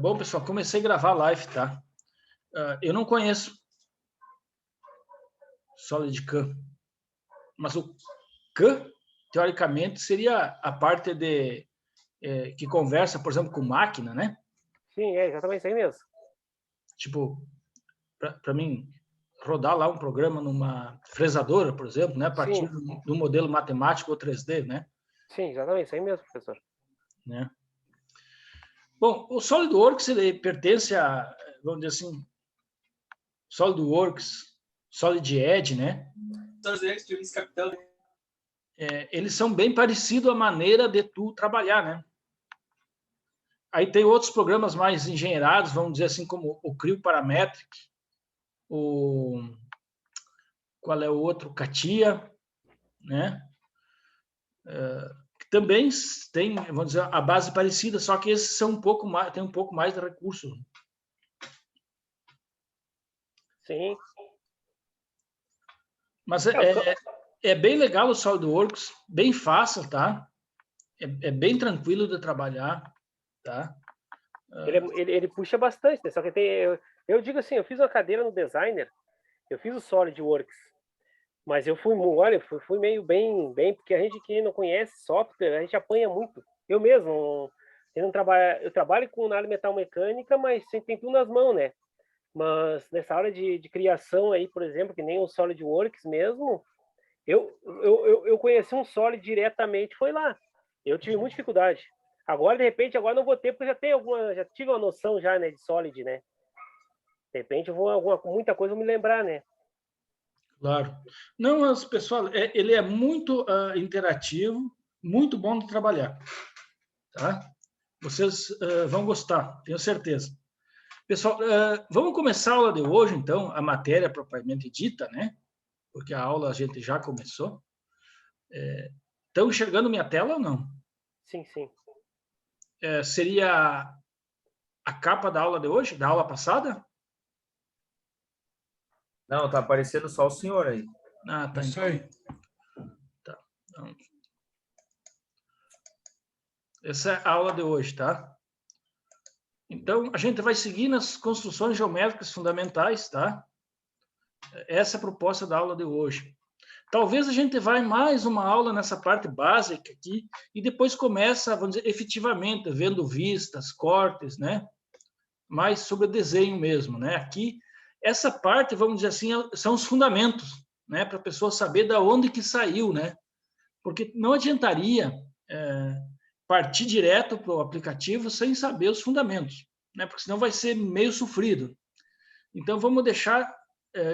Bom, pessoal, comecei a gravar a live, tá? Eu não conheço SolidCAM, mas o CAM, teoricamente, seria a parte que conversa, por exemplo, com máquina, né? Sim, é exatamente isso aí mesmo. Tipo, para mim, rodar lá um programa numa fresadora, por exemplo, né? A partir Sim, do modelo matemático ou 3D, né? sim, exatamente isso aí mesmo, professor. Né? Bom, o SolidWorks, ele pertence a, vamos dizer assim, SolidWorks, Solid Edge, né? Eles são bem parecidos à maneira de tu trabalhar, né? Aí tem outros programas mais engenheirados, vamos dizer assim, como o Creo Parametric, qual é o outro? CATIA, né? Que também tem, vamos dizer, a base parecida, só que esses são tem um pouco mais de recursos. Sim. Mas é bem legal o SolidWorks, bem fácil, tá? É bem tranquilo de trabalhar, tá? Ele puxa bastante, né? Só que eu digo assim, eu fiz uma cadeira no Designer, eu fiz o SolidWorks, mas eu fui meio bem, porque a gente que não conhece software, a gente apanha muito. Eu mesmo, eu trabalho na área de metal mecânica, mas sempre tem tudo nas mãos, né? Mas nessa área de criação aí, por exemplo, que nem o SolidWorks mesmo, eu conheci um Solid diretamente, foi lá. Eu tive muita dificuldade. Agora, de repente, agora não vou ter, porque já tive uma noção já, né, de Solid, né? De repente, muita coisa eu vou me lembrar, né? Claro. Não, mas, pessoal, ele é muito interativo, muito bom de trabalhar, tá? Vocês vão gostar, tenho certeza. Pessoal, vamos começar a aula de hoje, então, a matéria propriamente dita, né? Porque a aula a gente já começou. Estão enxergando minha tela ou não? Sim, sim. Seria a capa da aula de hoje, da aula passada? Não, tá aparecendo só o senhor aí. Ah, tá. Isso Então, aí. tá. Então, essa é a aula de hoje, tá? Então, a gente vai seguir nas construções geométricas fundamentais, tá? Essa é a proposta da aula de hoje. Talvez a gente vai mais uma aula nessa parte básica aqui e depois começa, vamos dizer, efetivamente, vendo vistas, cortes, né? Mais sobre o desenho mesmo, né? Aqui, essa parte, vamos dizer assim, são os fundamentos, né? Para a pessoa saber da onde que saiu, né? Porque não adiantaria partir direto para o aplicativo sem saber os fundamentos, né? Porque senão vai ser meio sofrido. Então, vamos deixar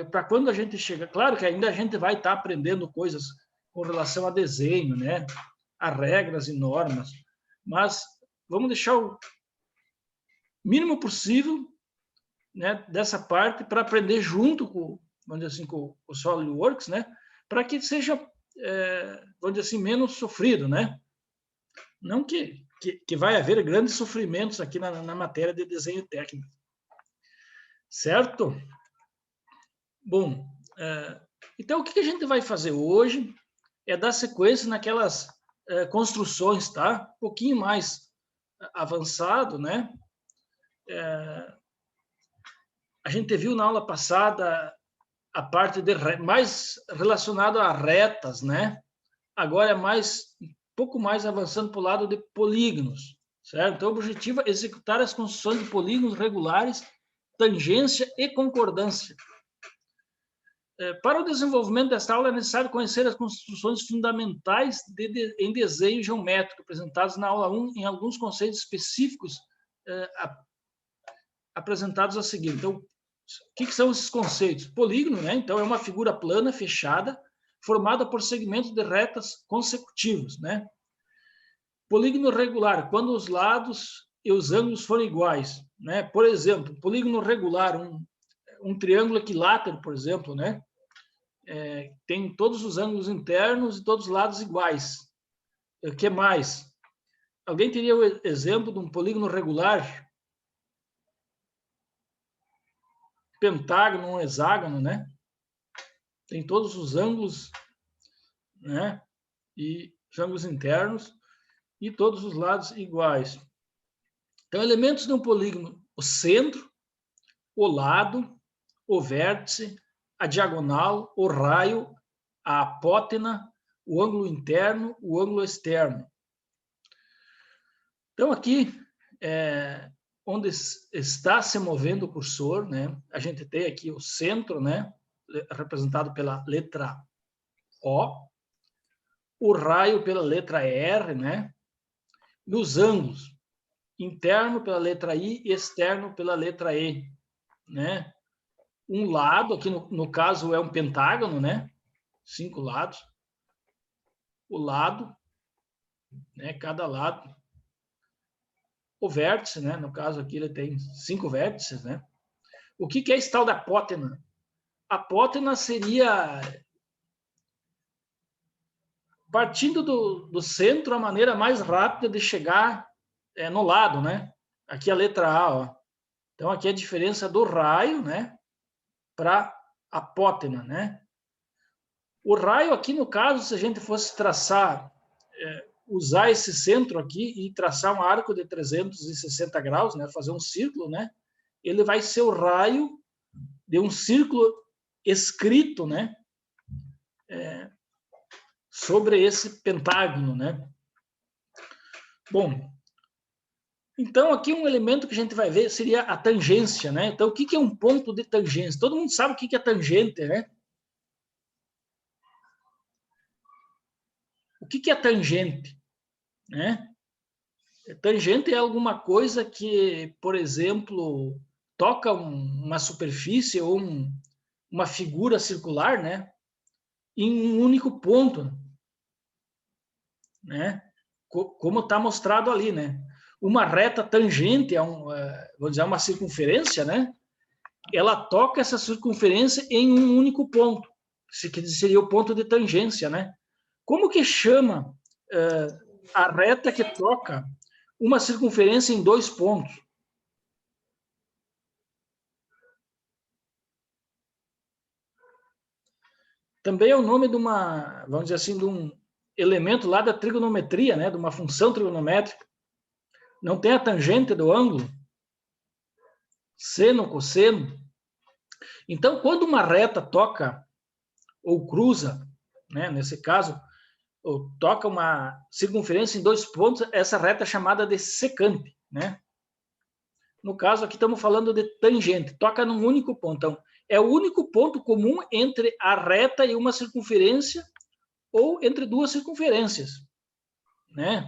para quando a gente chega... Claro que ainda a gente vai estar aprendendo coisas com relação a desenho, né? A regras e normas, mas vamos deixar o mínimo possível, né, dessa parte para aprender junto com, vamos dizer assim, com o SolidWorks, né? Para que seja, vamos dizer assim, menos sofrido, né? Não que vai haver grandes sofrimentos aqui na matéria de desenho técnico. Certo? Bom, então o que a gente vai fazer hoje é dar sequência naquelas construções, tá? Um pouquinho mais avançado, né? A gente viu na aula passada a parte mais relacionada a retas, né? Agora é um pouco mais avançando para o lado de polígonos, certo? Então, o objetivo é executar as construções de polígonos regulares, tangência e concordância. Para o desenvolvimento desta aula, é necessário conhecer as construções fundamentais em desenho geométrico, apresentadas na aula 1, em alguns conceitos específicos apresentados a seguir. Então, o que são esses conceitos? Polígono, né? Então, é uma figura plana, fechada, formada por segmentos de retas consecutivos, né? Polígono regular, quando os lados e os ângulos forem iguais, né? Por exemplo, polígono regular, um triângulo equilátero, por exemplo, né? Tem todos os ângulos internos e todos os lados iguais. O que mais? Alguém teria o exemplo de um polígono regular? Pentágono, um hexágono, né? Tem todos os ângulos, né? E os ângulos internos e todos os lados iguais. Então, elementos de um polígono: o centro, o lado, o vértice, a diagonal, o raio, a apótena, o ângulo interno, o ângulo externo. Então, aqui, onde está se movendo o cursor, né, a gente tem aqui o centro, né, representado pela letra O raio pela letra R, né, e os ângulos, interno pela letra I e externo pela letra E, né. Um lado, aqui no caso é um pentágono, né, 5 lados. O lado, né, cada lado. O vértice, né, no caso aqui ele tem 5 vértices, né. O que é esse tal da apótena? A apótena seria, partindo do centro, a maneira mais rápida de chegar no lado, né? Aqui a letra A, ó. Então, aqui a diferença do raio, né, para apótena, né? O raio aqui, no caso, se a gente fosse traçar, usar esse centro aqui e traçar um arco de 360 graus, né, fazer um círculo, né, ele vai ser o raio de um círculo escrito, né, sobre esse pentágono, né? Bom, então aqui um elemento que a gente vai ver seria a tangência, né? Então, o que é um ponto de tangência? Todo mundo sabe o que é tangente, né? O que é tangente, né? Tangente é alguma coisa que, por exemplo, toca uma superfície ou uma figura circular, né, em um único ponto, né, como está mostrado ali, né. Uma reta tangente vamos dizer, uma circunferência, né, ela toca essa circunferência em um único ponto, que seria o ponto de tangência, né. Como que chama a reta que toca uma circunferência em 2 pontos? Também é o nome de uma, vamos dizer assim, de um elemento lá da trigonometria, né, de uma função trigonométrica. Não tem a tangente do ângulo, seno, cosseno. Então, quando uma reta toca ou cruza, né, nesse caso, ou toca uma circunferência em 2 pontos, essa reta é chamada de secante, né? No caso, aqui estamos falando de tangente, toca num único ponto. Então, é o único ponto comum entre a reta e uma circunferência ou entre 2 circunferências, né?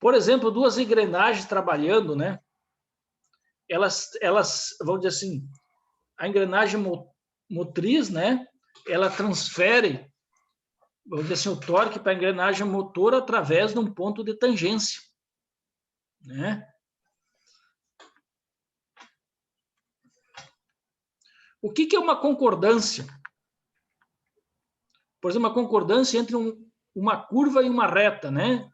Por exemplo, 2 engrenagens trabalhando, né? Elas vamos dizer assim, a engrenagem motriz, né? Ela transfere, vamos dizer assim, o torque para a engrenagem motor através de um ponto de tangência, né? O que é uma concordância? Por exemplo, uma concordância entre uma curva e uma reta, né?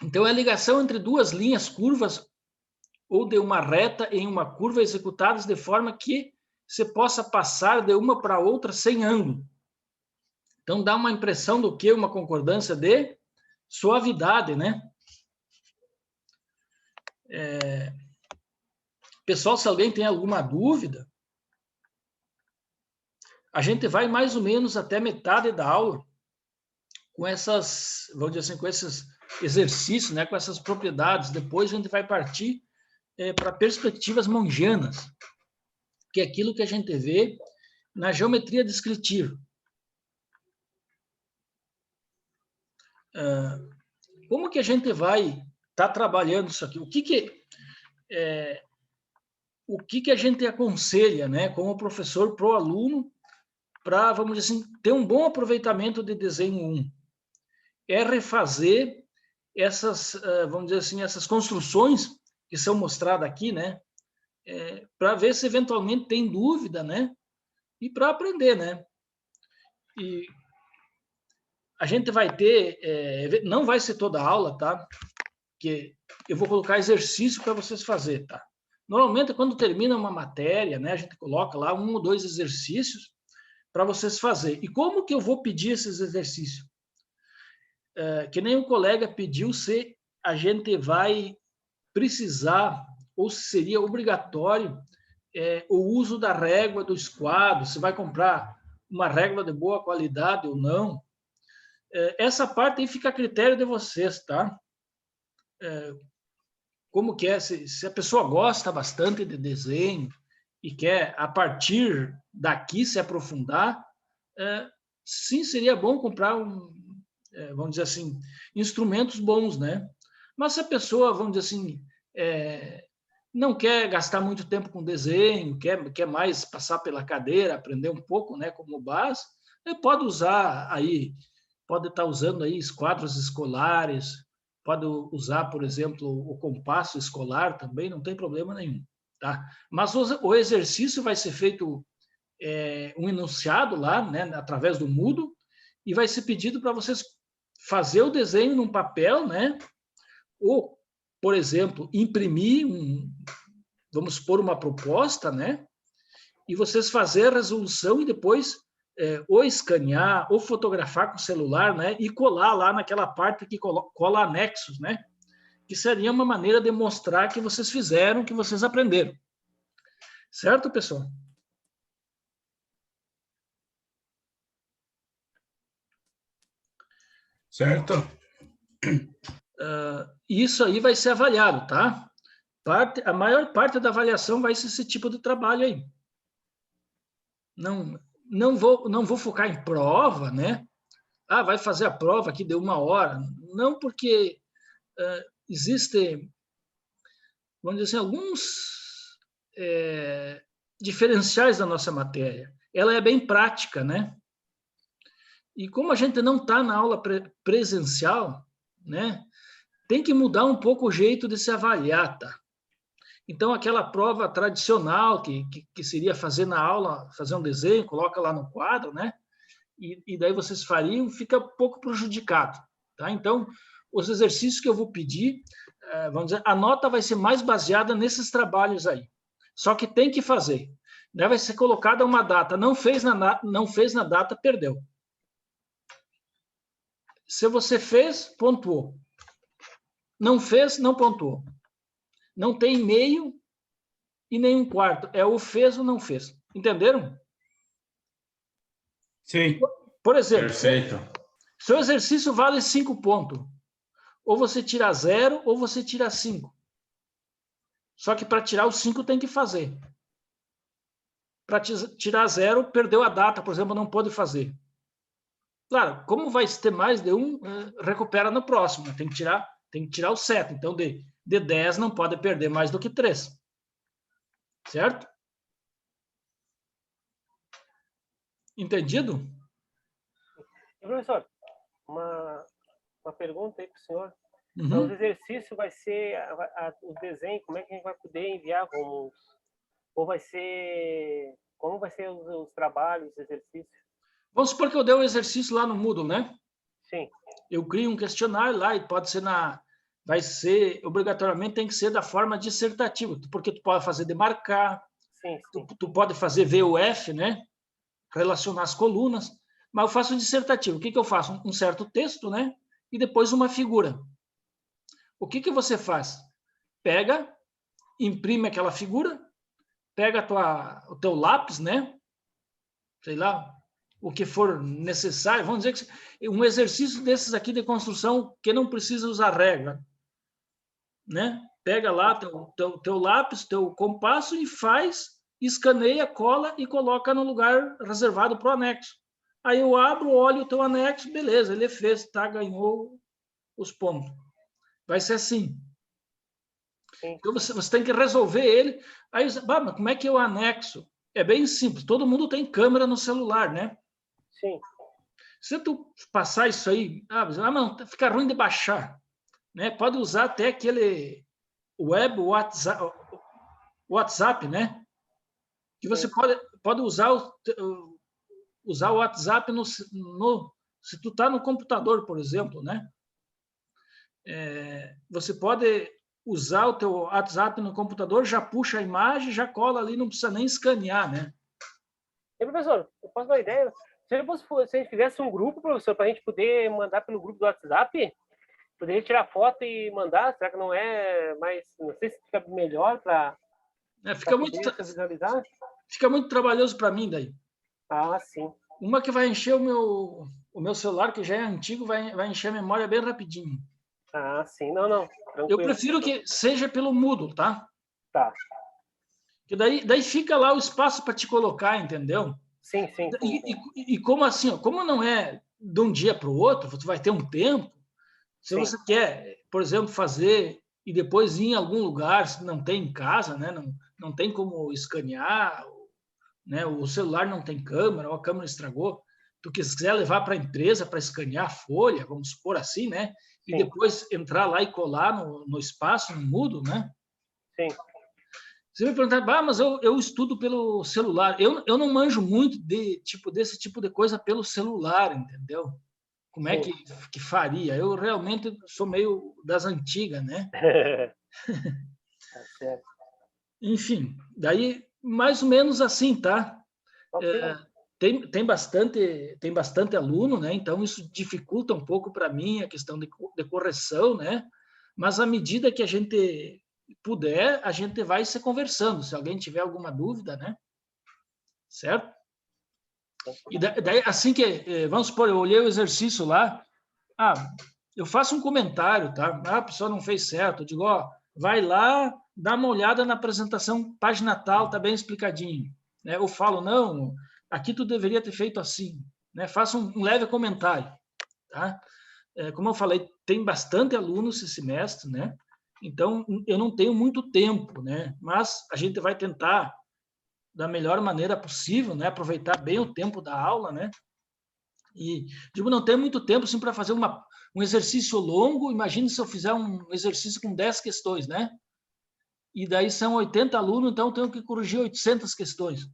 Então, é a ligação entre 2 linhas curvas ou de uma reta em uma curva executadas de forma que você possa passar de uma para outra sem ângulo. Então, dá uma impressão do que uma concordância de suavidade, né? Pessoal, se alguém tem alguma dúvida, a gente vai mais ou menos até metade da aula com essas, vamos dizer assim, com esses exercícios, né, com essas propriedades. Depois a gente vai partir para perspectivas mongianas, que é aquilo que a gente vê na geometria descritiva. Como que a gente vai estar trabalhando isso aqui? O que a gente aconselha, né, como professor para o aluno, para, vamos dizer assim, ter um bom aproveitamento de desenho 1? É refazer essas, vamos dizer assim, essas construções que são mostradas aqui, né, para ver se eventualmente tem dúvida, né, e para aprender, né. E a gente vai ter, não vai ser toda a aula, tá? Que eu vou colocar exercício para vocês fazerem, tá? Normalmente, quando termina uma matéria, né, a gente coloca lá 1 ou 2 exercícios para vocês fazerem. E como que eu vou pedir esses exercícios? Que nem o colega pediu, se a gente vai precisar ou se seria obrigatório o uso da régua do esquadro, se vai comprar uma régua de boa qualidade ou não. Essa parte aí fica a critério de vocês, tá? Como que é? Se a pessoa gosta bastante de desenho e quer, a partir daqui, se aprofundar, sim, seria bom comprar, vamos dizer assim, instrumentos bons, né? Mas se a pessoa, vamos dizer assim, não quer gastar muito tempo com desenho, quer mais passar pela cadeira, aprender um pouco, né, como base, pode usar aí, pode estar usando aí esquadros escolares, pode usar, por exemplo, o compasso escolar também, não tem problema nenhum, tá? Mas o exercício vai ser feito um enunciado lá, né, através do Moodle, e vai ser pedido para vocês fazer o desenho num papel, né? Ou, por exemplo, imprimir vamos supor, uma proposta, né? E vocês fazer a resolução e depois ou escanear ou fotografar com o celular, né? E colar lá naquela parte que cola anexos, né? Que seria uma maneira de mostrar que vocês fizeram, que vocês aprenderam. Certo, pessoal? Certo. Isso aí vai ser avaliado, tá? A maior parte da avaliação vai ser esse tipo de trabalho aí. Não vou focar em prova, né? Vai fazer a prova aqui de 1 hora. Não, porque existem, vamos dizer assim, alguns diferenciais da nossa matéria. Ela é bem prática, né? E como a gente não está na aula presencial, né? Tem que mudar um pouco o jeito de se avaliar, tá? Então, aquela prova tradicional que seria fazer na aula, fazer um desenho, coloca lá no quadro, né? E daí vocês fariam, fica um pouco prejudicado, tá? Então, os exercícios que eu vou pedir, vamos dizer, a nota vai ser mais baseada nesses trabalhos aí. Só que tem que fazer. Daí vai ser colocada uma data. Não fez na data, perdeu. Se você fez, pontuou. Não fez, não pontuou. Não tem meio e nem um quarto. É o fez ou não fez. Entenderam? Sim. Por exemplo, Perfeito. seu exercício vale 5 pontos. Ou você tira 0 ou você tira 5. Só que para tirar os 5 tem que fazer. Para tirar 0, perdeu a data, por exemplo, não pode fazer. Claro, como vai ter mais de um, recupera no próximo. Tem que tirar o 7. Então, de 10 não pode perder mais do que 3. Certo? Entendido? Professor, uma pergunta aí para o senhor. Uhum. Então, os exercícios vai ser o desenho, como é que a gente vai poder enviar como ou vai ser como vai ser os trabalhos, os exercícios? Vamos supor que eu dei um exercício lá no Moodle, né? Sim. Eu crio um questionário lá e pode ser obrigatoriamente tem que ser da forma dissertativa, porque tu pode fazer demarcar, Sim. tu pode fazer VUF, né? Relacionar as colunas, mas eu faço dissertativo. O que eu faço? Um certo texto, né? E depois uma figura. O que você faz? Pega, imprime aquela figura, pega o teu lápis, né? Sei lá, o que for necessário. Vamos dizer que um exercício desses aqui de construção que não precisa usar regra, né? Pega lá teu lápis, teu compasso e faz, escaneia, cola e coloca no lugar reservado para o anexo. Aí eu abro, olho o teu anexo, beleza, ele fez, tá, ganhou os pontos. Vai ser assim. Sim. Então você tem que resolver ele. Aí, mas como é que eu anexo? É bem simples, todo mundo tem câmera no celular, né? Sim. Se tu passar isso aí, mas fica ruim de baixar, né? Pode usar até aquele WhatsApp, né? Que você pode usar o WhatsApp se tu está no computador, por exemplo, né? Você pode usar o teu WhatsApp no computador, já puxa a imagem, já cola ali, não precisa nem escanear, né? E, professor, eu posso dar uma ideia? Se a gente fizesse um grupo, professor, para a gente poder mandar pelo grupo do WhatsApp, Poderia tirar foto e mandar? Será que não é mais... Não sei se fica melhor para Fica visualizar? Fica muito trabalhoso para mim daí. Ah, sim. Uma que vai encher o meu celular, que já é antigo, vai encher a memória bem rapidinho. Ah, sim. Não. Tranquilo. Eu prefiro que seja pelo Moodle, tá? Tá. Que daí fica lá o espaço para te colocar, entendeu? Sim. E como assim, ó, como não é de um dia para o outro, você vai ter um tempo. Se você quer, por exemplo, fazer e depois ir em algum lugar, se não tem em casa, né? Não tem como escanear, né? O celular não tem câmera, ou a câmera estragou, tu quiser levar para a empresa para escanear a folha, vamos supor assim, né? E depois entrar lá e colar no espaço, no Moodle, né? Sim. Você me perguntar, mas eu estudo pelo celular. Eu não manjo muito desse tipo de coisa pelo celular, entendeu? Como é que faria? Eu realmente sou meio das antigas, né? Tá certo. Enfim, daí mais ou menos assim, tá? Ok. Tem bastante aluno, né? Então isso dificulta um pouco para mim a questão de correção, né? Mas à medida que a gente puder, a gente vai se conversando. Se alguém tiver alguma dúvida, né? Certo? E daí, assim que, vamos supor, eu olhei o exercício lá, eu faço um comentário, tá? A pessoa não fez certo. Eu digo, ó, vai lá, dá uma olhada na apresentação, página tal, tá bem explicadinho. Né? Eu falo, não, aqui tu deveria ter feito assim. Né? Faça um leve comentário, tá? Como eu falei, tem bastante alunos esse semestre, né? Então, eu não tenho muito tempo, né? Mas a gente vai tentar da melhor maneira possível, né? Aproveitar bem o tempo da aula, né? E digo, não tem muito tempo assim, para fazer um exercício longo. Imagine se eu fizer um exercício com 10 questões, né? E daí são 80 alunos, então eu tenho que corrigir 800 questões.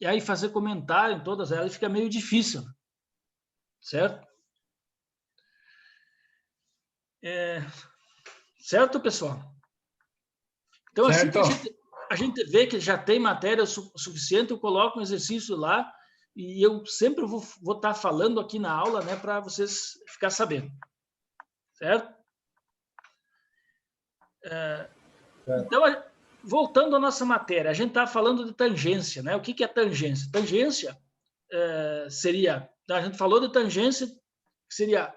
E aí fazer comentário em todas elas fica meio difícil, certo? Certo, pessoal? Então, certo. assim que a gente vê que já tem matéria suficiente, eu coloco um exercício lá e eu sempre vou estar falando aqui na aula, né, para vocês ficar sabendo. Certo? Então, voltando à nossa matéria, a gente está falando de tangência, né? O que é tangência? Tangência seria, a gente falou de tangência, que seria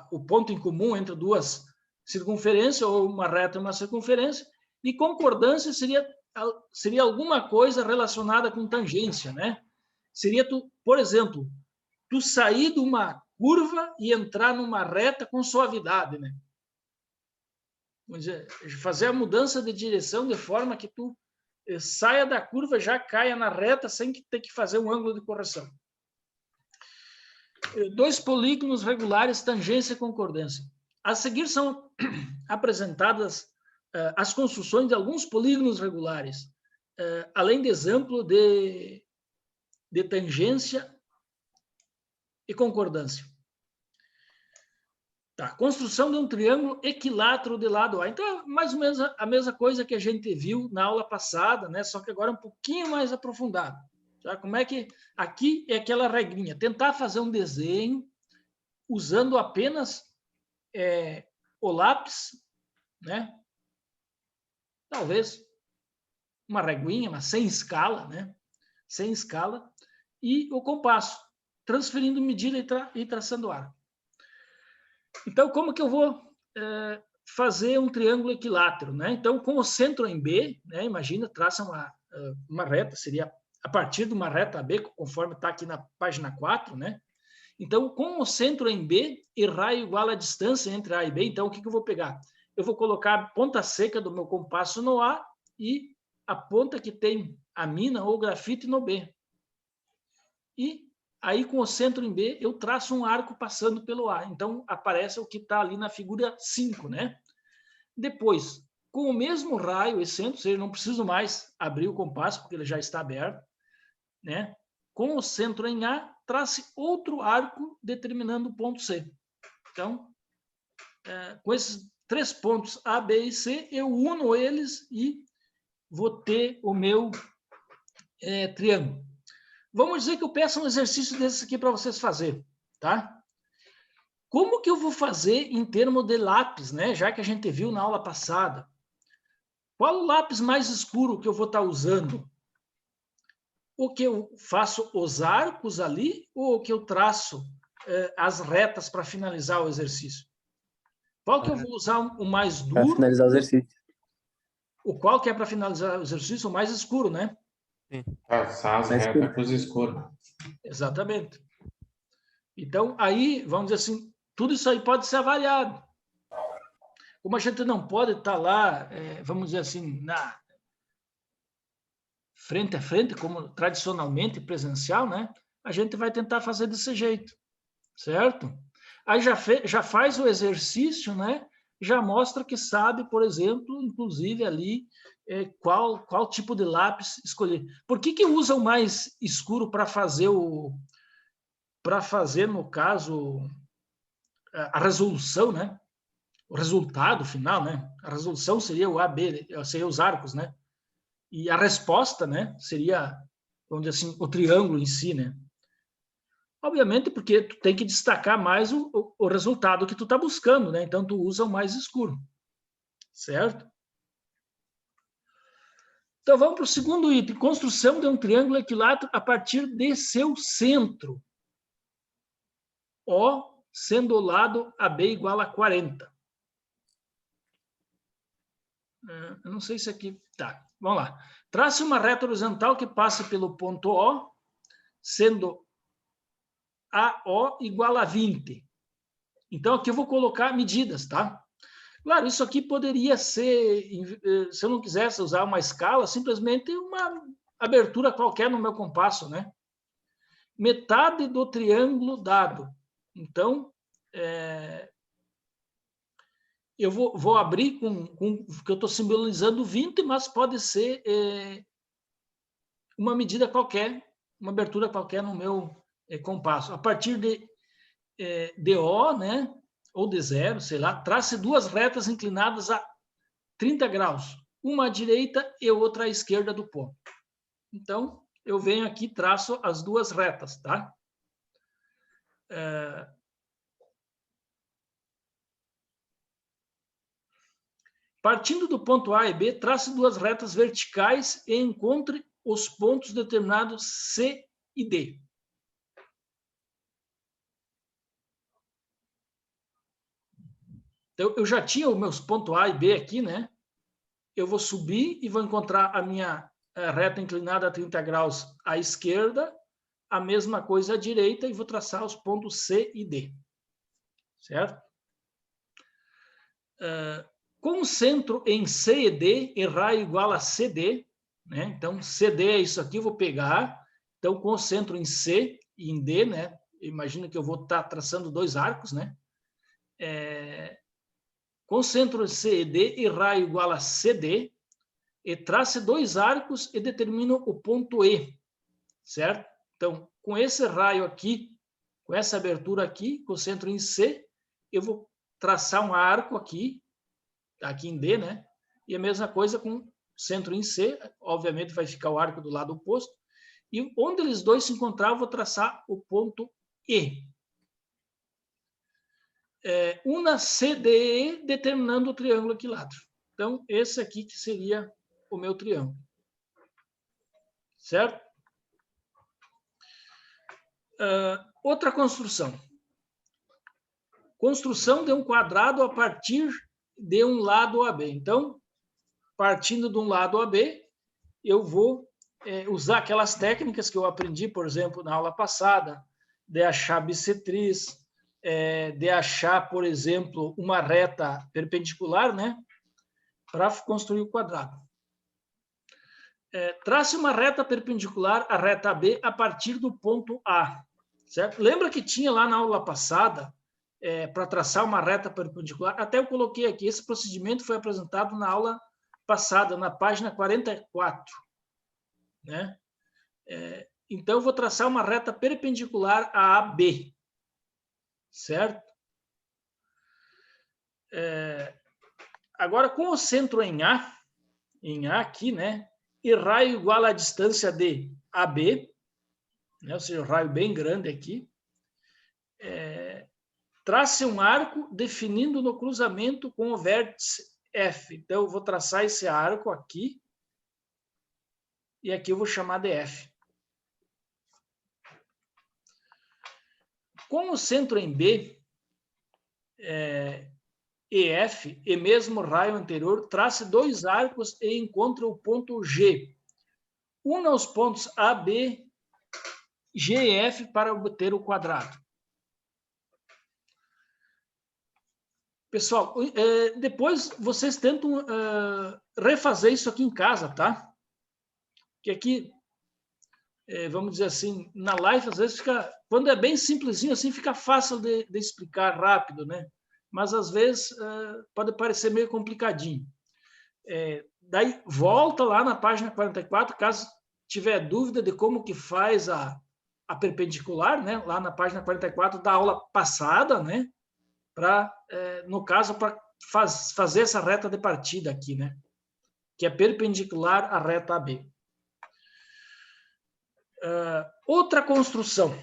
o ponto em comum entre duas circunferências, ou uma reta e uma circunferência, e concordância seria alguma coisa relacionada com tangência, né? Seria tu, por exemplo, tu sair de uma curva e entrar numa reta com suavidade, né? Vamos dizer, fazer a mudança de direção de forma que tu saia da curva, já caia na reta sem ter que fazer um ângulo de correção. Dois polígonos regulares, tangência e concordância. A seguir são apresentadas as construções de alguns polígonos regulares, além de exemplo de tangência e concordância. Tá, construção de um triângulo equilátero de lado A. Então, é mais ou menos a mesma coisa que a gente viu na aula passada, né? Só que agora um pouquinho mais aprofundado. Tá? Como é que... Aqui é aquela regrinha. Tentar fazer um desenho usando apenas o lápis, né? Talvez uma reguinha, mas sem escala, né? Sem escala. E o compasso, transferindo medida e traçando arco. Então, como que eu vou fazer um triângulo equilátero, né? Então, com o centro em B, né? Imagina, traça uma reta, seria a partir de uma reta AB, conforme está aqui na página 4, né? Então, com o centro em B e raio igual à distância entre A e B, então, o que eu vou pegar? Eu vou colocar a ponta seca do meu compasso no A e a ponta que tem a mina ou grafite no B. E aí, com o centro em B, eu traço um arco passando pelo A. Então, aparece o que está ali na figura 5, né? Depois, com o mesmo raio e centro, ou seja, eu não preciso mais abrir o compasso, porque ele já está aberto, né? Com o centro em A, trace outro arco determinando o ponto C. Então, com esses 3 pontos A, B e C, eu uno eles e vou ter o meu triângulo. Vamos dizer que eu peço um exercício desse aqui para vocês fazerem, tá? Como que eu vou fazer em termos de lápis, né? Já que a gente viu na aula passada. Qual o lápis mais escuro que eu vou estar usando? O que eu faço os arcos ali ou o que eu traço as retas para finalizar o exercício? Qual que eu vou usar o mais Para duro? finalizar o exercício. O qual que é para finalizar o exercício? O mais escuro, né? Traçar as Mais retas com os escuros. Exatamente. Então, aí, vamos dizer assim, tudo isso aí pode ser avaliado. Como a gente não pode estar lá, vamos dizer assim, na frente a frente, como tradicionalmente presencial, né? A gente vai tentar fazer desse jeito, certo? Aí já faz o exercício, né? Já mostra que sabe, por exemplo, inclusive ali, qual tipo de lápis escolher. Por que usa o mais escuro para fazer no caso, a resolução, né? O resultado final, né? A resolução seria o AB, seria os arcos, né? E a resposta, né? Seria, vamos dizer assim, o triângulo em si, né? Obviamente, porque tu tem que destacar mais o resultado que tu está buscando, né? Então, tu usa o mais escuro, certo? Então, vamos para o segundo item. Construção de um triângulo equilátero a partir de seu centro. O sendo o lado AB igual a 40. Eu não sei se aqui... Tá, vamos lá. Trace uma reta horizontal que passe pelo ponto O, sendo AO igual a 20. Então, aqui eu vou colocar medidas, tá? Claro, isso aqui poderia ser, se eu não quisesse usar uma escala, simplesmente uma abertura qualquer no meu compasso, né? Metade do triângulo dado. Então, eu vou abrir que eu estou simbolizando 20, mas pode ser uma medida qualquer, uma abertura qualquer no meu compasso. A partir de O, né? Ou de zero, sei lá, trace duas retas inclinadas a 30 graus, uma à direita e outra à esquerda do ponto. Então, eu venho aqui, traço as duas retas, tá? Partindo do ponto A e B, trace duas retas verticais e encontre os pontos determinados C e D. Então, eu já tinha os meus pontos A e B aqui, né? Eu vou subir e vou encontrar a minha reta inclinada a 30 graus à esquerda, a mesma coisa à direita, e vou traçar os pontos C e D. Certo? Com o centro em C e D, e raio igual a CD, né? Então, CD é isso aqui, eu vou pegar. Então, com o centro em C e em D, né? Imagina que eu vou estar traçando dois arcos, né? Com o centro em C e D, e raio igual a CD, e trace dois arcos e determino o ponto E, certo? Então, com esse raio aqui, com essa abertura aqui, com o centro em C, eu vou traçar um arco aqui em D, né? E a mesma coisa com o centro em C, obviamente vai ficar o arco do lado oposto, e onde eles dois se encontrar, eu vou traçar o ponto E. Una CDE determinando o triângulo equilátero. Então, esse aqui que seria o meu triângulo. Certo? Outra construção. Construção de um quadrado a partir de um lado AB. Então, partindo de um lado AB, eu vou usar aquelas técnicas que eu aprendi, por exemplo, na aula passada, de achar bissetriz, de achar, por exemplo, uma reta perpendicular, né, para construir o quadrado. Trace uma reta perpendicular à reta AB a partir do ponto A. Certo? Lembra que tinha lá na aula passada, para traçar uma reta perpendicular, até eu coloquei aqui, esse procedimento foi apresentado na aula passada, na página 44. Né? Então, eu vou traçar uma reta perpendicular a AB. Certo? Agora, com o centro em A aqui, né? E raio igual à distância de AB, né? Ou seja, um raio bem grande aqui. trace um arco definindo no cruzamento com o vértice F. Então, eu vou traçar esse arco aqui, e aqui eu vou chamar de F. Com o centro em B, EF, e mesmo raio anterior, trace 2 arcos e encontre o ponto G. Una os pontos A, B, G e F para obter o quadrado. Pessoal, depois vocês tentam refazer isso aqui em casa, tá? Que aqui, vamos dizer assim, na live, às vezes fica, quando é bem simplesinho assim, fica fácil de explicar rápido, né? Mas às vezes pode parecer meio complicadinho. Daí volta lá na página 44, caso tiver dúvida de como que faz a perpendicular, né? Lá na página 44 da aula passada, né? No caso, para fazer essa reta de partida aqui, né? Que é perpendicular à reta AB. Outra construção.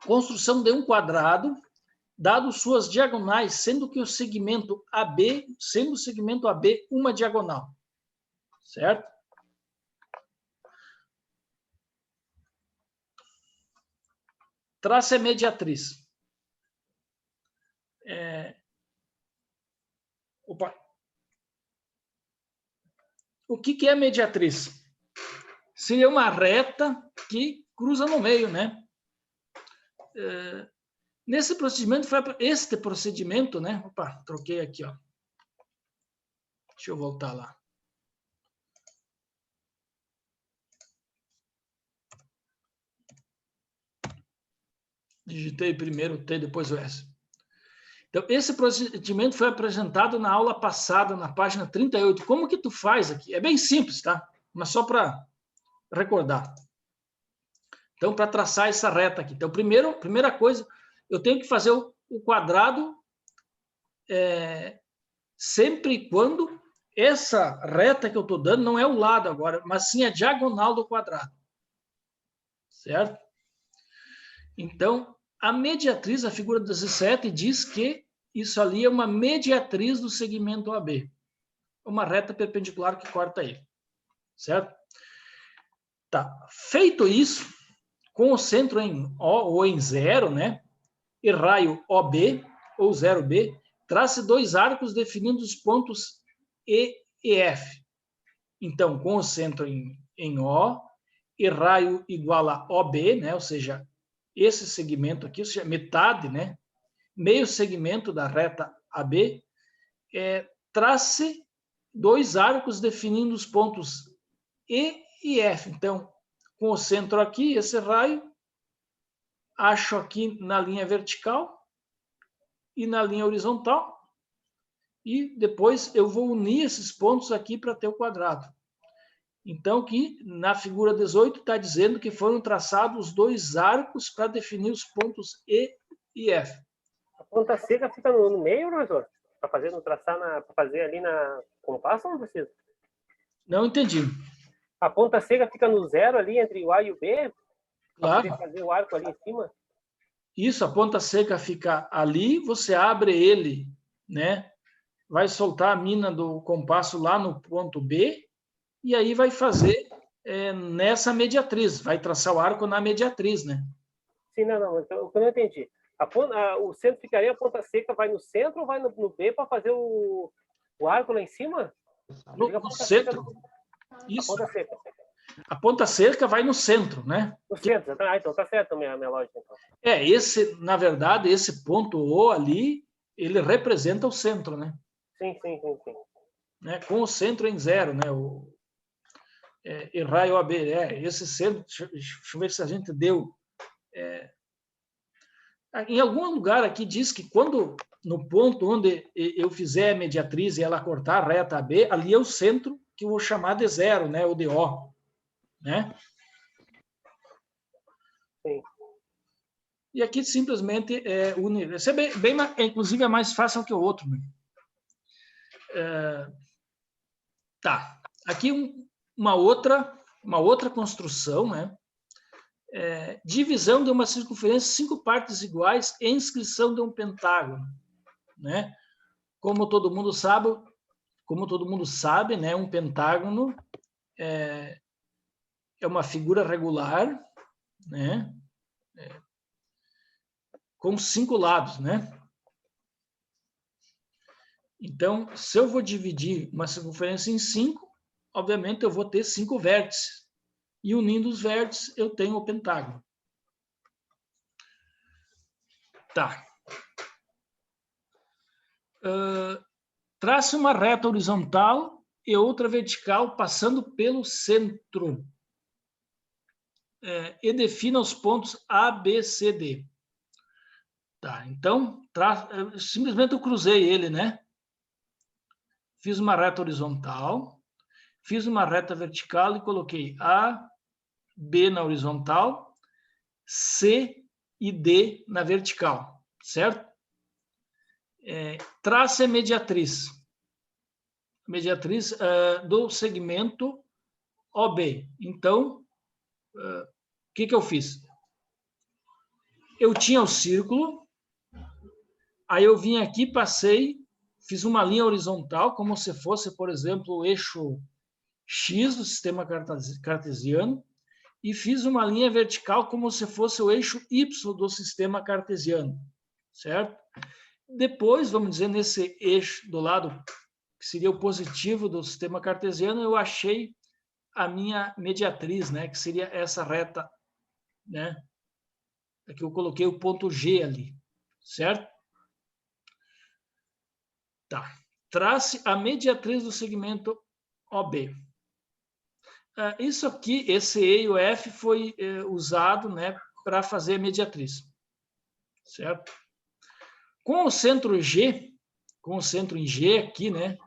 Construção de um quadrado, dado suas diagonais, sendo o segmento AB uma diagonal. Certo? Trace a mediatriz. O que é a mediatriz? Seria uma reta que cruza no meio, né? Nesse procedimento, este procedimento, né? Opa, troquei aqui, ó. Deixa eu voltar lá. Digitei primeiro o T, depois o S. Então, esse procedimento foi apresentado na aula passada, na página 38. Como que tu faz aqui? É bem simples, tá? Mas só para recordar. Então, para traçar essa reta aqui. Então, primeira coisa, eu tenho que fazer o quadrado sempre e quando essa reta que eu estou dando não é o lado agora, mas sim a diagonal do quadrado. Certo? Então, a mediatriz, a figura 17, diz que isso ali é uma mediatriz do segmento AB. Uma reta perpendicular que corta ele. Certo? Tá. Feito isso, com o centro em O ou em 0, né? E raio OB ou 0B, trace 2 arcos definindo os pontos E e F. Então, com o centro em O e raio igual a OB, né? Ou seja, esse segmento aqui, ou seja, metade, né? Meio segmento da reta AB, trace 2 arcos definindo os pontos E e F. Então, com o centro aqui, esse raio, acho aqui na linha vertical e na linha horizontal, e depois eu vou unir esses pontos aqui para ter o quadrado. Então, que na figura 18 está dizendo que foram traçados 2 arcos para definir os pontos E e F. A ponta seca fica no meio, professor? Para fazer ali na compasso ou não precisa? Não entendi. A ponta seca fica no 0 ali entre o A e o B? Para Claro. poder fazer o arco ali em cima? Isso, a ponta seca fica ali, você abre ele, né? Vai soltar a mina do compasso lá no ponto B, e aí vai fazer nessa mediatriz, vai traçar o arco na mediatriz, né? Sim, não. Então, eu não entendi. O centro ficaria, a ponta seca vai no centro ou vai no B para fazer o arco lá em cima? No centro. Isso. A ponta seca. A ponta seca vai no centro, né? No centro, então tá certo a minha lógica. Então. Na verdade, esse ponto O ali, ele representa o centro, né? Sim. Né? Com o centro em 0, né? E raio AB, esse centro, deixa eu ver se a gente deu. Em algum lugar aqui diz que quando, no ponto onde eu fizer a mediatriz e ela cortar a reta AB, ali é o centro que eu vou chamar de 0, né? Ou de O, né? Sim. E aqui simplesmente une. Esse inclusive é mais fácil que o outro, né? Tá. Aqui uma outra construção, né? divisão de uma circunferência em 5 partes iguais e inscrição de um pentágono, né? Como todo mundo sabe, né, um pentágono é uma figura regular, né, com 5 lados, né? Então, se eu vou dividir uma circunferência em 5, obviamente eu vou ter 5 vértices. E unindo os vértices, eu tenho o pentágono. Tá. Trace uma reta horizontal e outra vertical passando pelo centro. E defina os pontos A, B, C, D. Tá, então, simplesmente eu cruzei ele, né? Fiz uma reta horizontal, fiz uma reta vertical e coloquei A, B na horizontal, C e D na vertical, certo? Trace a mediatriz. Mediatriz do segmento OB. Então, o que eu fiz? Eu tinha o círculo, aí eu vim aqui, passei, fiz uma linha horizontal, como se fosse, por exemplo, o eixo X do sistema cartesiano, e fiz uma linha vertical como se fosse o eixo Y do sistema cartesiano, certo? Depois, vamos dizer, nesse eixo do lado, que seria o positivo do sistema cartesiano, eu achei a minha mediatriz, né, que seria essa reta, né? Aqui eu coloquei o ponto G ali, certo? Tá. Trace a mediatriz do segmento OB. Isso aqui, esse E e o F foi usado, né, para fazer a mediatriz, certo? Com o centro G, com o centro em G aqui, né,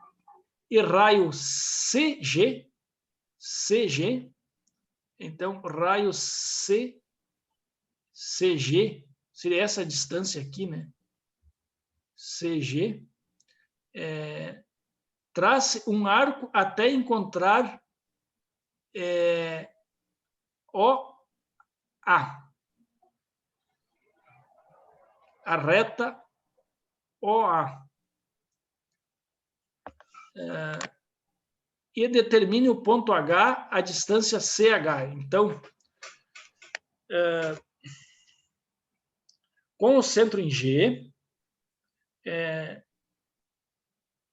e raio CG, então raio CG, seria essa distância aqui, né, CG, trace um arco até encontrar OA, a reta OA. E determine o ponto H, a distância CH. Então, com o centro em G,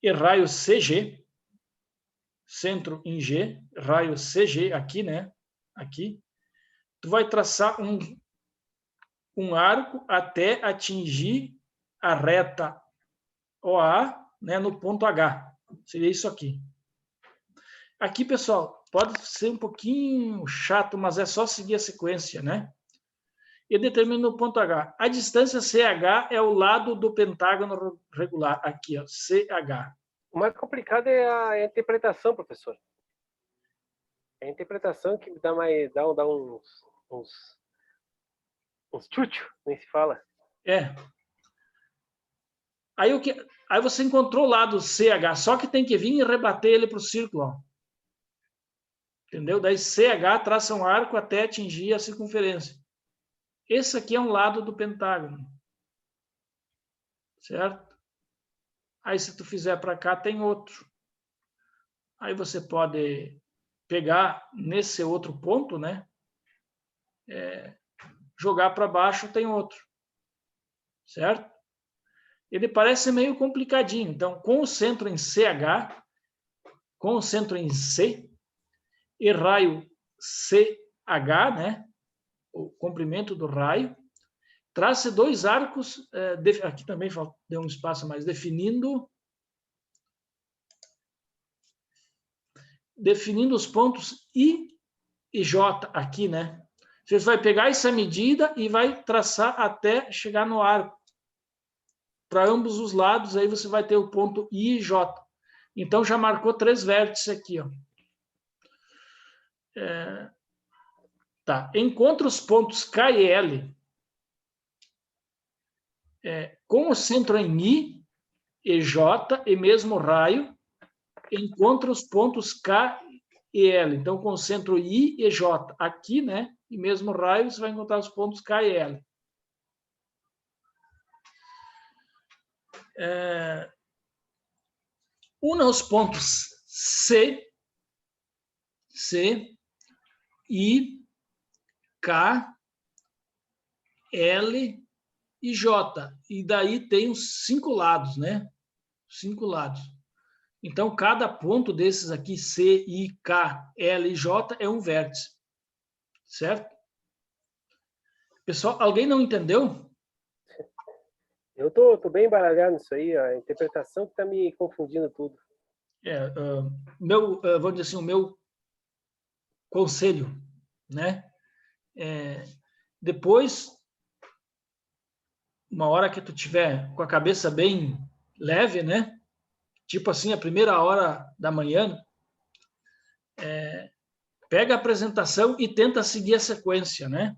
e raio CG, centro em G, raio CG, aqui, né? Aqui, tu vai traçar um arco até atingir a reta OA, né, no ponto H. Seria isso aqui. Aqui, pessoal, pode ser um pouquinho chato, mas é só seguir a sequência, né? E determina o ponto H. A distância CH é o lado do pentágono regular. Aqui, ó, CH. O mais complicado é a interpretação, professor. É a interpretação que dá uns tchutchu, nem se fala. Aí você encontrou o lado CH, só que tem que vir e rebater ele para o círculo, ó. Entendeu? Daí CH traça um arco até atingir a circunferência. Esse aqui é um lado do pentágono. Certo? Aí se tu fizer para cá, tem outro. Aí você pode pegar nesse outro ponto, né? Jogar para baixo, tem outro. Certo? Ele parece meio complicadinho. Então, com o centro em CH, com o centro em C, e raio CH, né? O comprimento do raio, trace 2 arcos, aqui também deu um espaço mais, definindo os pontos I e J aqui, né? Você vai pegar essa medida e vai traçar até chegar no arco. Para ambos os lados, aí você vai ter o ponto I e J. Então, já marcou 3 vértices aqui, ó. Tá. Encontra os pontos K e L com o centro em I e J e mesmo raio. Encontra os pontos K e L. Então, concentro I e J aqui, né? E mesmo raio, você vai encontrar os pontos K e L. Una os pontos C, I, K, L e J. E daí tem os 5 lados, né? 5 lados. Então, cada ponto desses aqui, C, I, K, L e J, é um vértice. Certo? Pessoal, alguém não entendeu? Eu tô bem embaralhado nisso aí, a interpretação que tá me confundindo tudo. Vamos dizer assim, o meu conselho, né? Depois, uma hora que tu tiver com a cabeça bem leve, né? Tipo assim, a primeira hora da manhã, pega a apresentação e tenta seguir a sequência, né?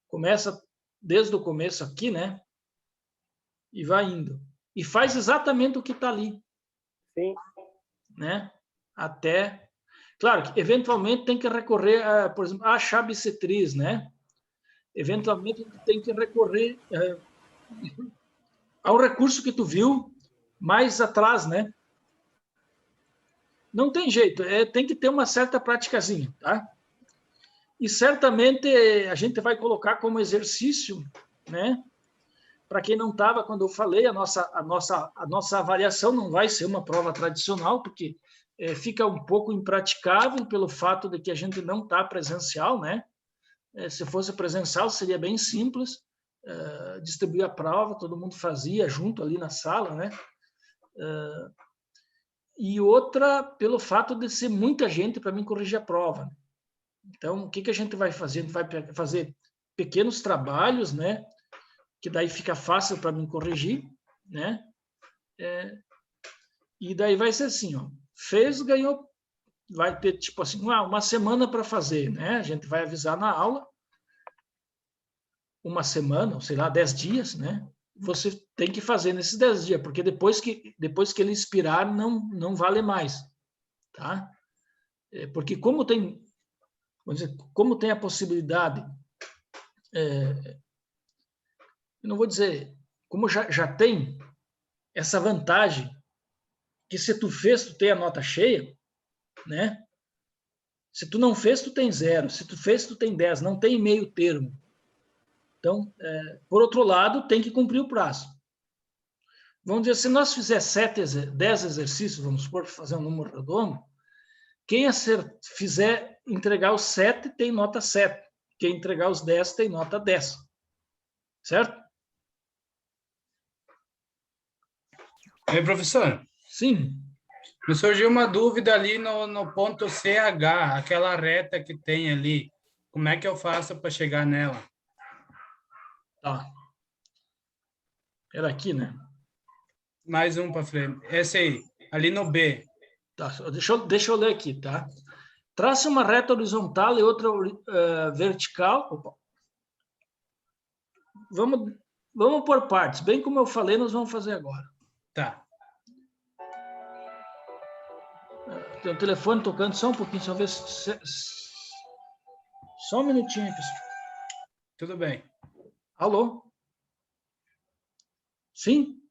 Começa desde o começo aqui, né? E vai indo. E faz exatamente o que está ali. Sim. Né? Até... Claro que, eventualmente, tem que recorrer, por exemplo, a chave bissetriz, né? Eventualmente, tem que recorrer ao recurso que tu viu mais atrás, né? Não tem jeito, tem que ter uma certa praticazinha, tá? E certamente a gente vai colocar como exercício, né? Para quem não estava, quando eu falei, a nossa avaliação não vai ser uma prova tradicional, porque fica um pouco impraticável pelo fato de que a gente não está presencial, né? Se fosse presencial, seria bem simples, distribuir a prova, todo mundo fazia junto ali na sala, né? E outra, pelo fato de ser muita gente para mim corrigir a prova. Então, o que a gente vai fazer? A gente vai fazer pequenos trabalhos, né? Que daí fica fácil para mim corrigir, né? E daí vai ser assim, ó, fez, ganhou, vai ter tipo assim, uma semana para fazer, né? A gente vai avisar na aula, uma semana, ou sei lá, 10 dias, né? Você tem que fazer nesses 10 dias, porque depois que ele expirar, não vale mais, tá? Porque como tem, vamos dizer, como tem a possibilidade, eu não vou dizer, como já tem essa vantagem, que se tu fez, tu tem a nota cheia, né? Se tu não fez, tu tem 0. Se tu fez, tu tem 10. Não tem meio termo. Então, por outro lado, tem que cumprir o prazo. Vamos dizer, se nós fizer 10 exercícios, vamos supor, fazer um número redondo, quem fizer entregar os 7 tem nota 7. Quem entregar os 10 tem nota 10. Certo? Ei, professor. Sim. Me surgiu uma dúvida ali no ponto CH, aquela reta que tem ali. Como é que eu faço para chegar nela? Tá. Era aqui, né? Mais um para frente. Esse aí, ali no B. Tá. Deixa eu ler aqui, tá? Trace uma reta horizontal e outra vertical. Opa. Vamos por partes. Bem como eu falei, nós vamos fazer agora. Tá. Tem o telefone tocando só um pouquinho, só ver só um minutinho, pessoal. Tudo bem. Alô? Sim?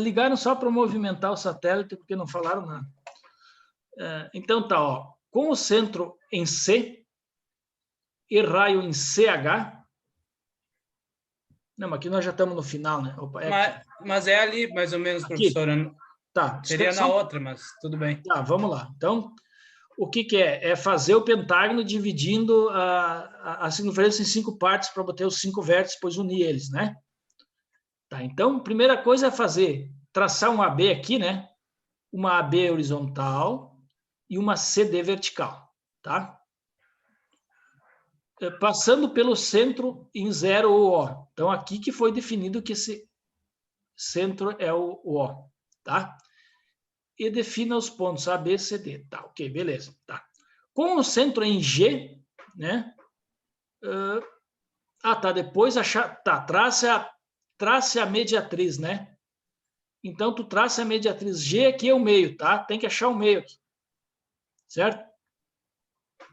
Ligaram só para movimentar o satélite, porque não falaram nada. Então tá, ó. Com o centro em C e raio em CH. Não, mas aqui nós já estamos no final, né? Opa, mas é ali, mais ou menos, aqui. professora. Tá. Seria na outra, mas tudo bem. Tá, vamos lá. Então, o que é? É fazer o pentágono dividindo a circunferência em 5 partes para bater os 5 vértices, depois unir eles, né? Tá, então, primeira coisa é traçar um AB aqui, né? Uma AB horizontal e uma CD vertical, tá? Passando pelo centro em 0 ou O. Então, aqui que foi definido que esse centro é o O, tá? E defina os pontos A, B, C, D. Tá, ok, beleza. Tá. Com o centro em G, né? Depois trace a mediatriz, né? Então, tu traça a mediatriz G, aqui é o meio, tá? Tem que achar o meio aqui. Certo?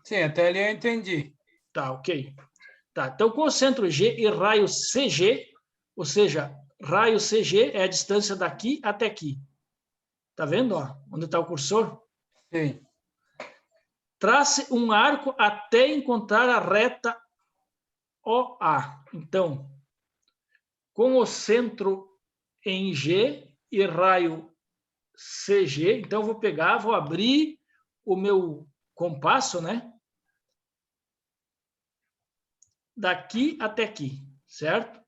Sim, até ali eu entendi. Tá, ok. Tá, então, com o centro G e raio CG, ou seja, raio CG é a distância daqui até aqui. Tá vendo, ó? Onde está o cursor? Sim. Trace um arco até encontrar a reta OA. Então, com o centro em G e raio CG, então eu vou pegar, vou abrir o meu compasso, né? Daqui até aqui, certo?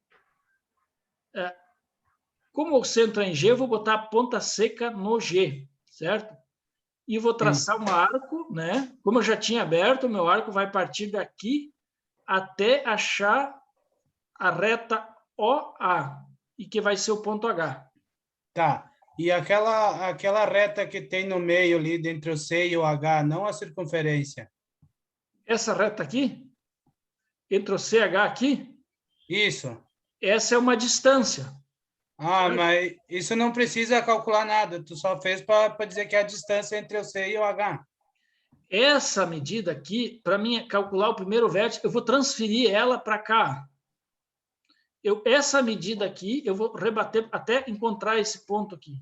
Como o centro é em G, eu vou botar a ponta seca no G, certo? E vou traçar um arco, né? Como eu já tinha aberto, o meu arco vai partir daqui até achar a reta OA, e que vai ser o ponto H. Tá. E aquela reta que tem no meio ali, entre o C e o H, não a circunferência. Essa reta aqui, entre o CH aqui, Isso. essa é uma distância. Ah, mas isso não precisa calcular nada. Tu só fez para dizer que é a distância entre o C e o H. Essa medida aqui, para mim calcular o primeiro vértice, eu vou transferir ela para cá. Essa medida aqui, eu vou rebater até encontrar esse ponto aqui.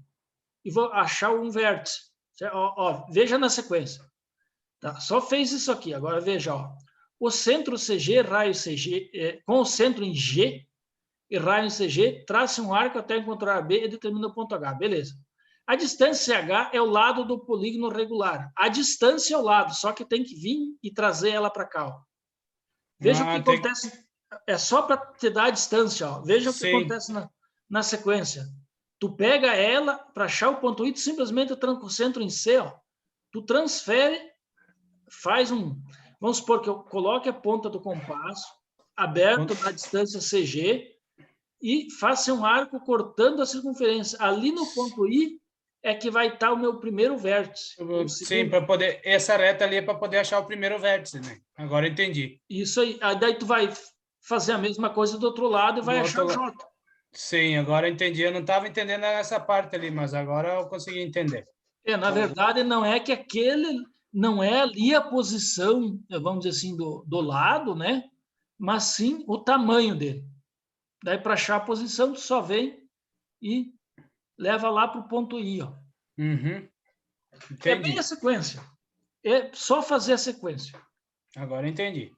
E vou achar um vértice. Ó, veja na sequência. Tá? Só fez isso aqui. Agora veja. Ó. O centro CG, raio CG, com o centro em G e raio em CG, trace um arco até encontrar a B e determina o ponto H. Beleza. A distância H é o lado do polígono regular. A distância é o lado, só que tem que vir e trazer ela para cá. Ó. Veja o que acontece. É só para te dar a distância. Ó. Veja o que acontece na sequência. Tu pega ela para achar o ponto I, tu simplesmente tranca o centro em C. Ó. Tu transfere, faz um... Vamos supor que eu coloque a ponta do compasso aberto na distância CG e faça um arco cortando a circunferência. Ali no ponto I é que vai estar o meu primeiro vértice. Sim, para poder... Essa reta ali é para poder achar o primeiro vértice, né? Agora eu entendi. Isso aí. Aí daí tu vai fazer a mesma coisa do outro lado e vai achar o J. Sim, agora eu entendi. Eu não estava entendendo essa parte ali, mas agora eu consegui entender. Na verdade, não é que não é ali a posição, vamos dizer assim, do lado, né? Mas sim o tamanho dele. Daí, para achar a posição, tu só vem e leva lá para o ponto I. Ó. Uhum. É bem a sequência. É só fazer a sequência. Agora eu entendi.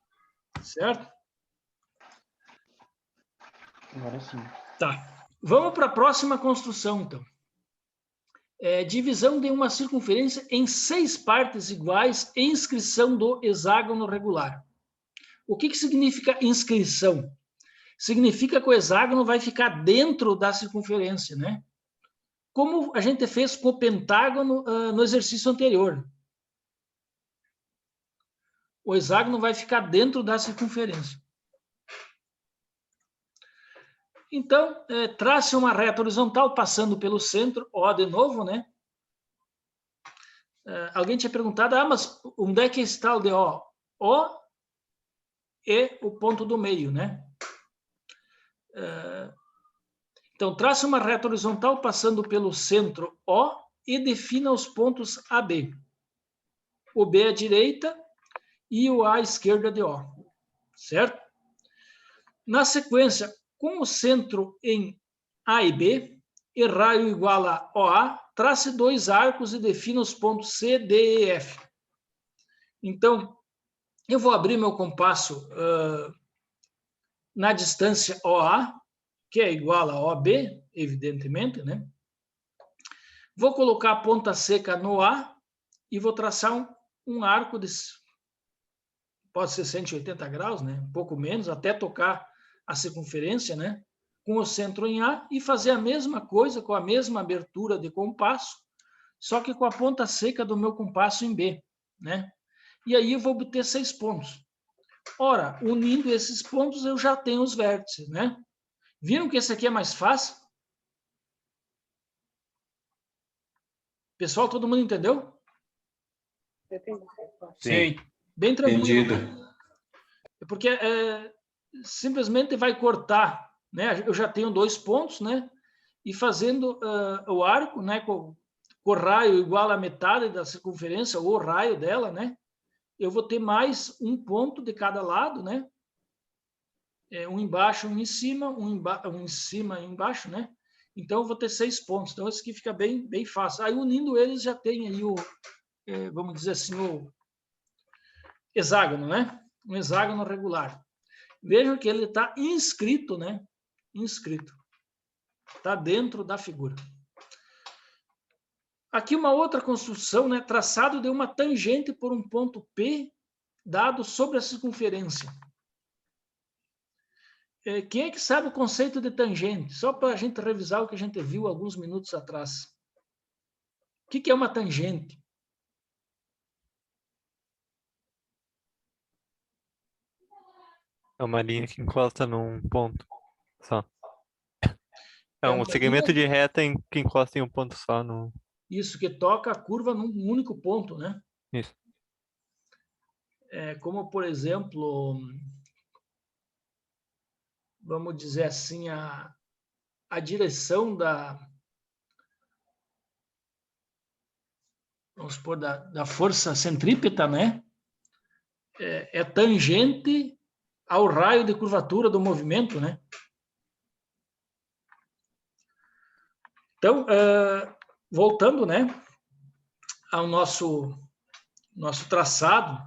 Certo? Agora sim. Tá. Vamos para a próxima construção, então. Divisão de uma circunferência em 6 partes iguais e inscrição do hexágono regular. O que significa inscrição? Significa que o hexágono vai ficar dentro da circunferência, né? Como a gente fez com o pentágono no exercício anterior. O hexágono vai ficar dentro da circunferência. Então, trace uma reta horizontal passando pelo centro, ó, de novo, né? Alguém tinha perguntado, mas onde é que está o DO? O e o ponto do meio, né? Então, trace uma reta horizontal passando pelo centro O e defina os pontos AB. O B à direita e o A à esquerda de O. Certo? Na sequência, com o centro em A e B, e raio igual a OA, trace 2 arcos e defina os pontos C, D e F. Então, eu vou abrir meu compasso na distância OA, que é igual a OB, evidentemente, né? Vou colocar a ponta seca no A e vou traçar um arco de... Pode ser 180 graus, né? Um pouco menos, até tocar a circunferência, né? Com o centro em A e fazer a mesma coisa com a mesma abertura de compasso, só que com a ponta seca do meu compasso em B, né? E aí eu vou obter 6 pontos. Ora, unindo esses pontos, eu já tenho os vértices, né? Viram que esse aqui é mais fácil? Pessoal, todo mundo entendeu? Sim. Bem tranquilo. Entendido. Porque simplesmente vai cortar, né? Eu já tenho 2 pontos, né? e fazendo o arco, né, com o raio igual à metade da circunferência, ou o raio dela, né, eu vou ter mais um ponto de cada lado, né, um embaixo, um em cima, um em cima e embaixo, né, então eu vou ter 6 pontos, então isso aqui fica bem fácil. Aí unindo eles já tem aí vamos dizer assim, o hexágono, né, um hexágono regular. Vejam que ele está inscrito, né, inscrito, está dentro da figura. Aqui uma outra construção, né? Traçado de uma tangente por um ponto P dado sobre a circunferência. Quem é que sabe o conceito de tangente? Só para a gente revisar o que a gente viu alguns minutos atrás. O que é uma tangente? É uma linha que encosta num ponto só. É É um uma segmento linha- de reta que encosta em um ponto só. No... Isso, que toca a curva num único ponto, né? Isso. Como, por exemplo, vamos dizer assim, a direção vamos supor, da força centrípeta, né? É tangente ao raio de curvatura do movimento, né? Então, voltando, né, ao nosso traçado,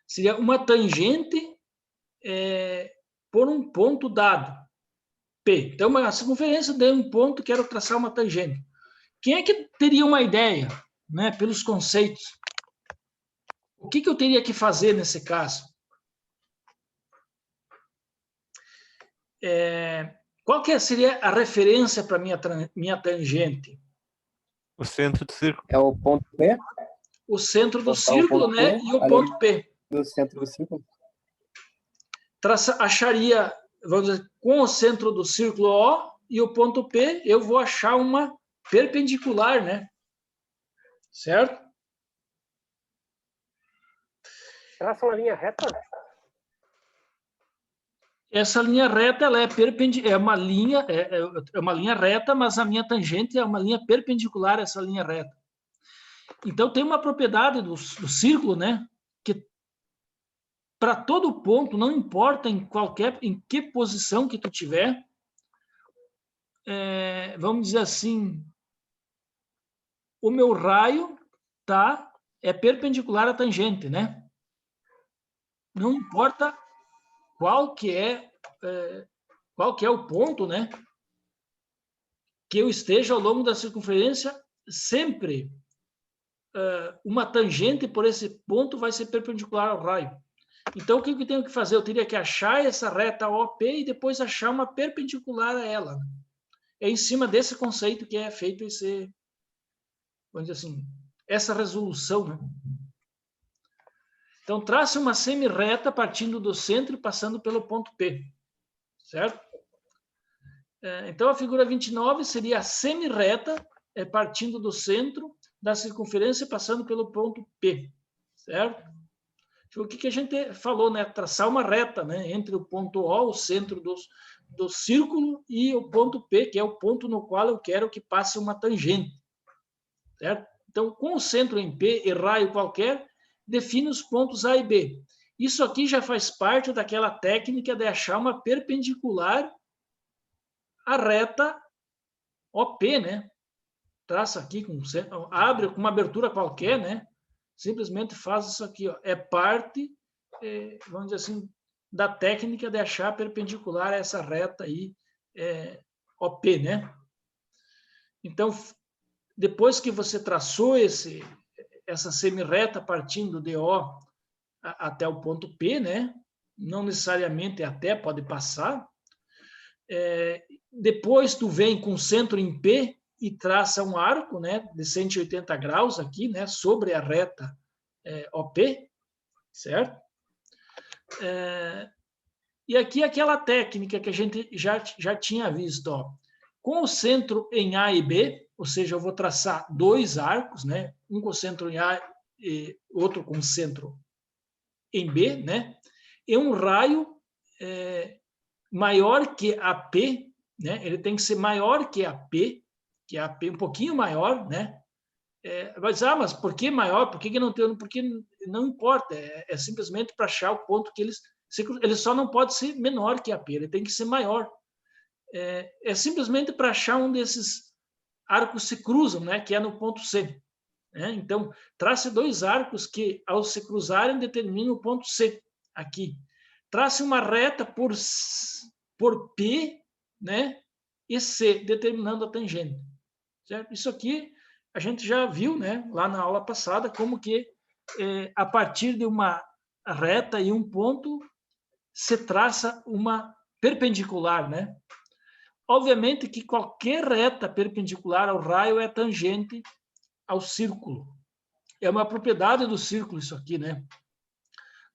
seria uma tangente por um ponto dado, P. Então, uma circunferência de um ponto, quero traçar uma tangente. Quem é que teria uma ideia, né, pelos conceitos? O que eu teria que fazer nesse caso? Qual que seria a referência para minha tangente? O centro do círculo. É o ponto P? O centro do Botar o círculo, ponto né? P E o ali ponto P. no centro do círculo. Acharia, vamos dizer, com o centro do círculo O e o ponto P, eu vou achar uma perpendicular, né? Certo? Traça uma linha reta? Essa linha reta, ela é uma linha, é uma linha reta, mas a minha tangente é uma linha perpendicular a essa linha reta. Então, tem uma propriedade do círculo, né? Que para todo ponto, não importa em que posição que tu tiver, vamos dizer assim, o meu raio é perpendicular à tangente, né? Não importa qual que é o ponto, né? Que eu esteja ao longo da circunferência, sempre uma tangente por esse ponto vai ser perpendicular ao raio. Então, o que eu tenho que fazer? Eu teria que achar essa reta OP e depois achar uma perpendicular a ela. É em cima desse conceito que é feito vamos dizer assim, essa resolução, né? Então, trace uma semi-reta partindo do centro e passando pelo ponto P, certo? Então, a figura 29 seria a semi-reta partindo do centro da circunferência e passando pelo ponto P, certo? O que a gente falou, né? Traçar uma reta, né? Entre o ponto O, o centro do círculo, e o ponto P, que é o ponto no qual eu quero que passe uma tangente, certo? Então, com o centro em P e raio qualquer, define os pontos A e B. Isso aqui já faz parte daquela técnica de achar uma perpendicular à reta OP, né? Traça aqui, abre com uma abertura qualquer, né? Simplesmente faz isso aqui, ó. É parte, vamos dizer assim, da técnica de achar perpendicular a essa reta aí, OP, né? Então, depois que você traçou essa semi-reta partindo de O até o ponto P, né? Não necessariamente até, pode passar. Depois tu vem com o centro em P e traça um arco, né, de 180 graus aqui, né, sobre a reta OP, certo? E aqui aquela técnica que a gente já tinha visto, ó. Com o centro em A e B, ou seja, eu vou traçar 2 arcos, né, um com centro em A e outro com centro em B, né, e um raio maior que AP né? Ele tem que ser maior que AP, um pouquinho maior, né? Vai dizer, mas por que maior? Por que não tem? Porque não importa, é simplesmente para achar o ponto que ele só não pode ser menor que AP, ele tem que ser maior. É simplesmente para achar um desses arcos se cruzam, né? Que é no ponto C. Né? Então, trace 2 arcos que, ao se cruzarem, determinam o ponto C aqui. Trace uma reta por P, né? E C, determinando a tangente. Certo? Isso aqui a gente já viu, né? Lá na aula passada, como que a partir de uma reta e um ponto se traça uma perpendicular, né? Obviamente que qualquer reta perpendicular ao raio é tangente ao círculo. É uma propriedade do círculo isso aqui, né?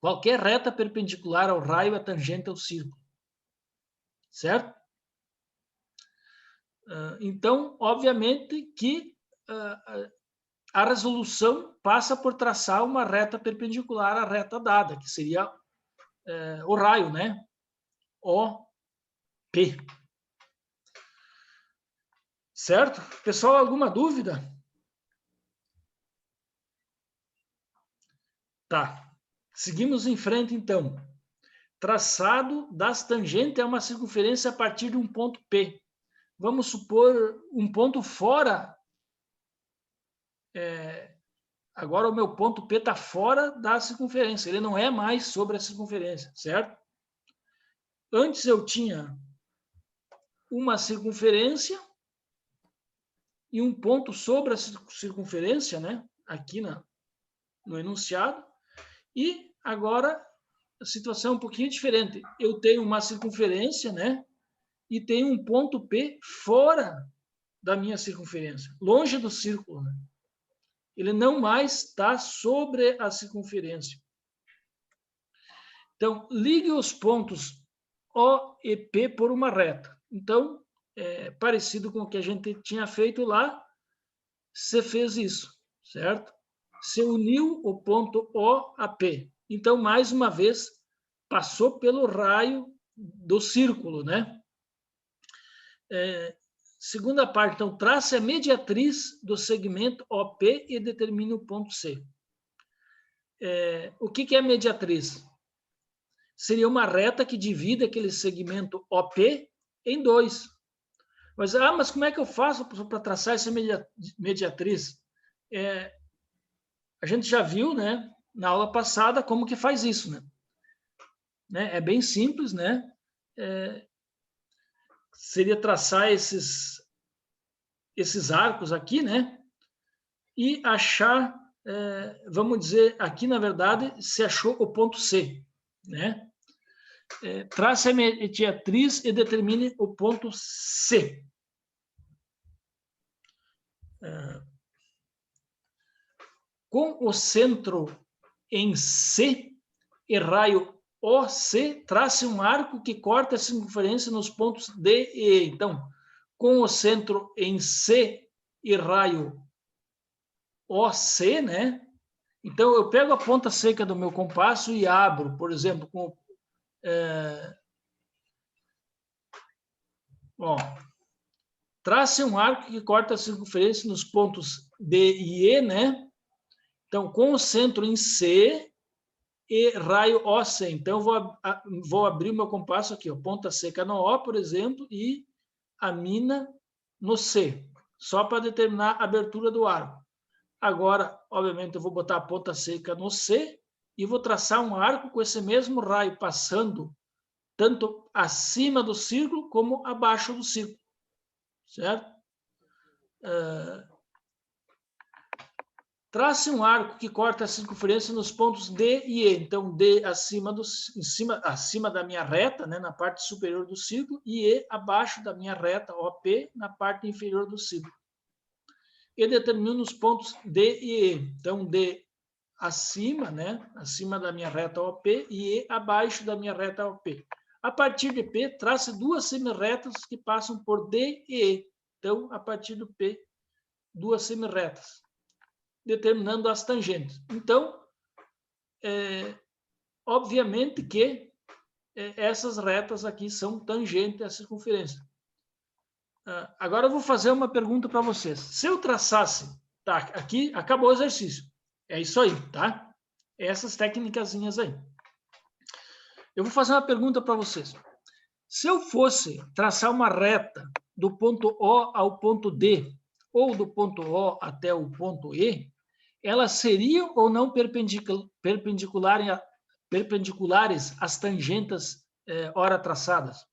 Qualquer reta perpendicular ao raio é tangente ao círculo. Certo? Então, obviamente que a resolução passa por traçar uma reta perpendicular à reta dada, que seria o raio, né? OP. Certo? Pessoal, alguma dúvida? Tá. Seguimos em frente, então. Traçado das tangentes é uma circunferência a partir de um ponto P. Vamos supor um ponto fora. Agora o meu ponto P está fora da circunferência. Ele não é mais sobre a circunferência, certo? Antes eu tinha uma circunferência e um ponto sobre a circunferência, né? Aqui no enunciado. E agora a situação é um pouquinho diferente. Eu tenho uma circunferência, né? E tenho um ponto P fora da minha circunferência, longe do círculo, né? Ele não mais está sobre a circunferência. Então, ligue os pontos O e P por uma reta. Então, parecido com o que a gente tinha feito lá, você fez isso, certo? Você uniu o ponto O a P. Então, mais uma vez, passou pelo raio do círculo, né? Segunda parte, então, trace a mediatriz do segmento OP e determine o ponto C. O que é mediatriz? Seria uma reta que divide aquele segmento OP em 2. Mas como é que eu faço para traçar essa mediatriz? A gente já viu, né, na aula passada, como que faz isso, né? É bem simples, né? Seria traçar esses arcos aqui, né? E achar, vamos dizer, aqui, na verdade, se achou o ponto C, né? Trace a mediatriz e determine o ponto C. Com o centro em C e raio OC, trace um arco que corta a circunferência nos pontos D e E. Então, com o centro em C e raio OC, né? Então, eu pego a ponta seca do meu compasso e abro, por exemplo, com... trace um arco que corta a circunferência nos pontos D e E, né? Então, com o centro em C e raio OC. Então, vou abrir o meu compasso aqui, ó, ponta seca no O, por exemplo, e a mina no C, só para determinar a abertura do arco. Agora, obviamente, eu vou botar a ponta seca no C e vou traçar um arco com esse mesmo raio passando tanto acima do círculo como abaixo do círculo. Certo? Trace um arco que corta a circunferência nos pontos D e E. Então, D acima da minha reta, né, na parte superior do círculo, e E abaixo da minha reta, OP, na parte inferior do círculo. E determino os pontos D e E. Então, D acima, né, acima da minha reta OP, e E abaixo da minha reta OP. A partir de P, trace 2 semirretas que passam por D e E. Então, a partir do P, 2 semirretas, determinando as tangentes. Então, obviamente que essas retas aqui são tangentes à circunferência. Agora eu vou fazer uma pergunta para vocês. Se eu traçasse, tá, aqui acabou o exercício. É isso aí, tá? Essas técnicazinhas aí. Eu vou fazer uma pergunta para vocês. Se eu fosse traçar uma reta do ponto O ao ponto D, ou do ponto O até o ponto E, elas seriam ou não perpendiculares às tangentes ora traçadas?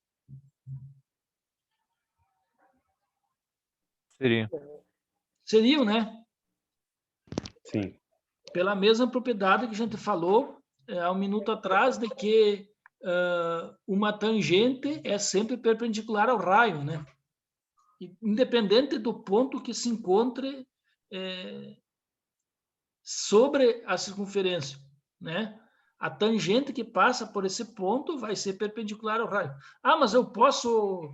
Seria. Seriam, né? Sim. Pela mesma propriedade que a gente falou há um minuto atrás, de que uma tangente é sempre perpendicular ao raio, né? Independente do ponto que se encontre sobre a circunferência, né? A tangente que passa por esse ponto vai ser perpendicular ao raio. Ah, mas eu posso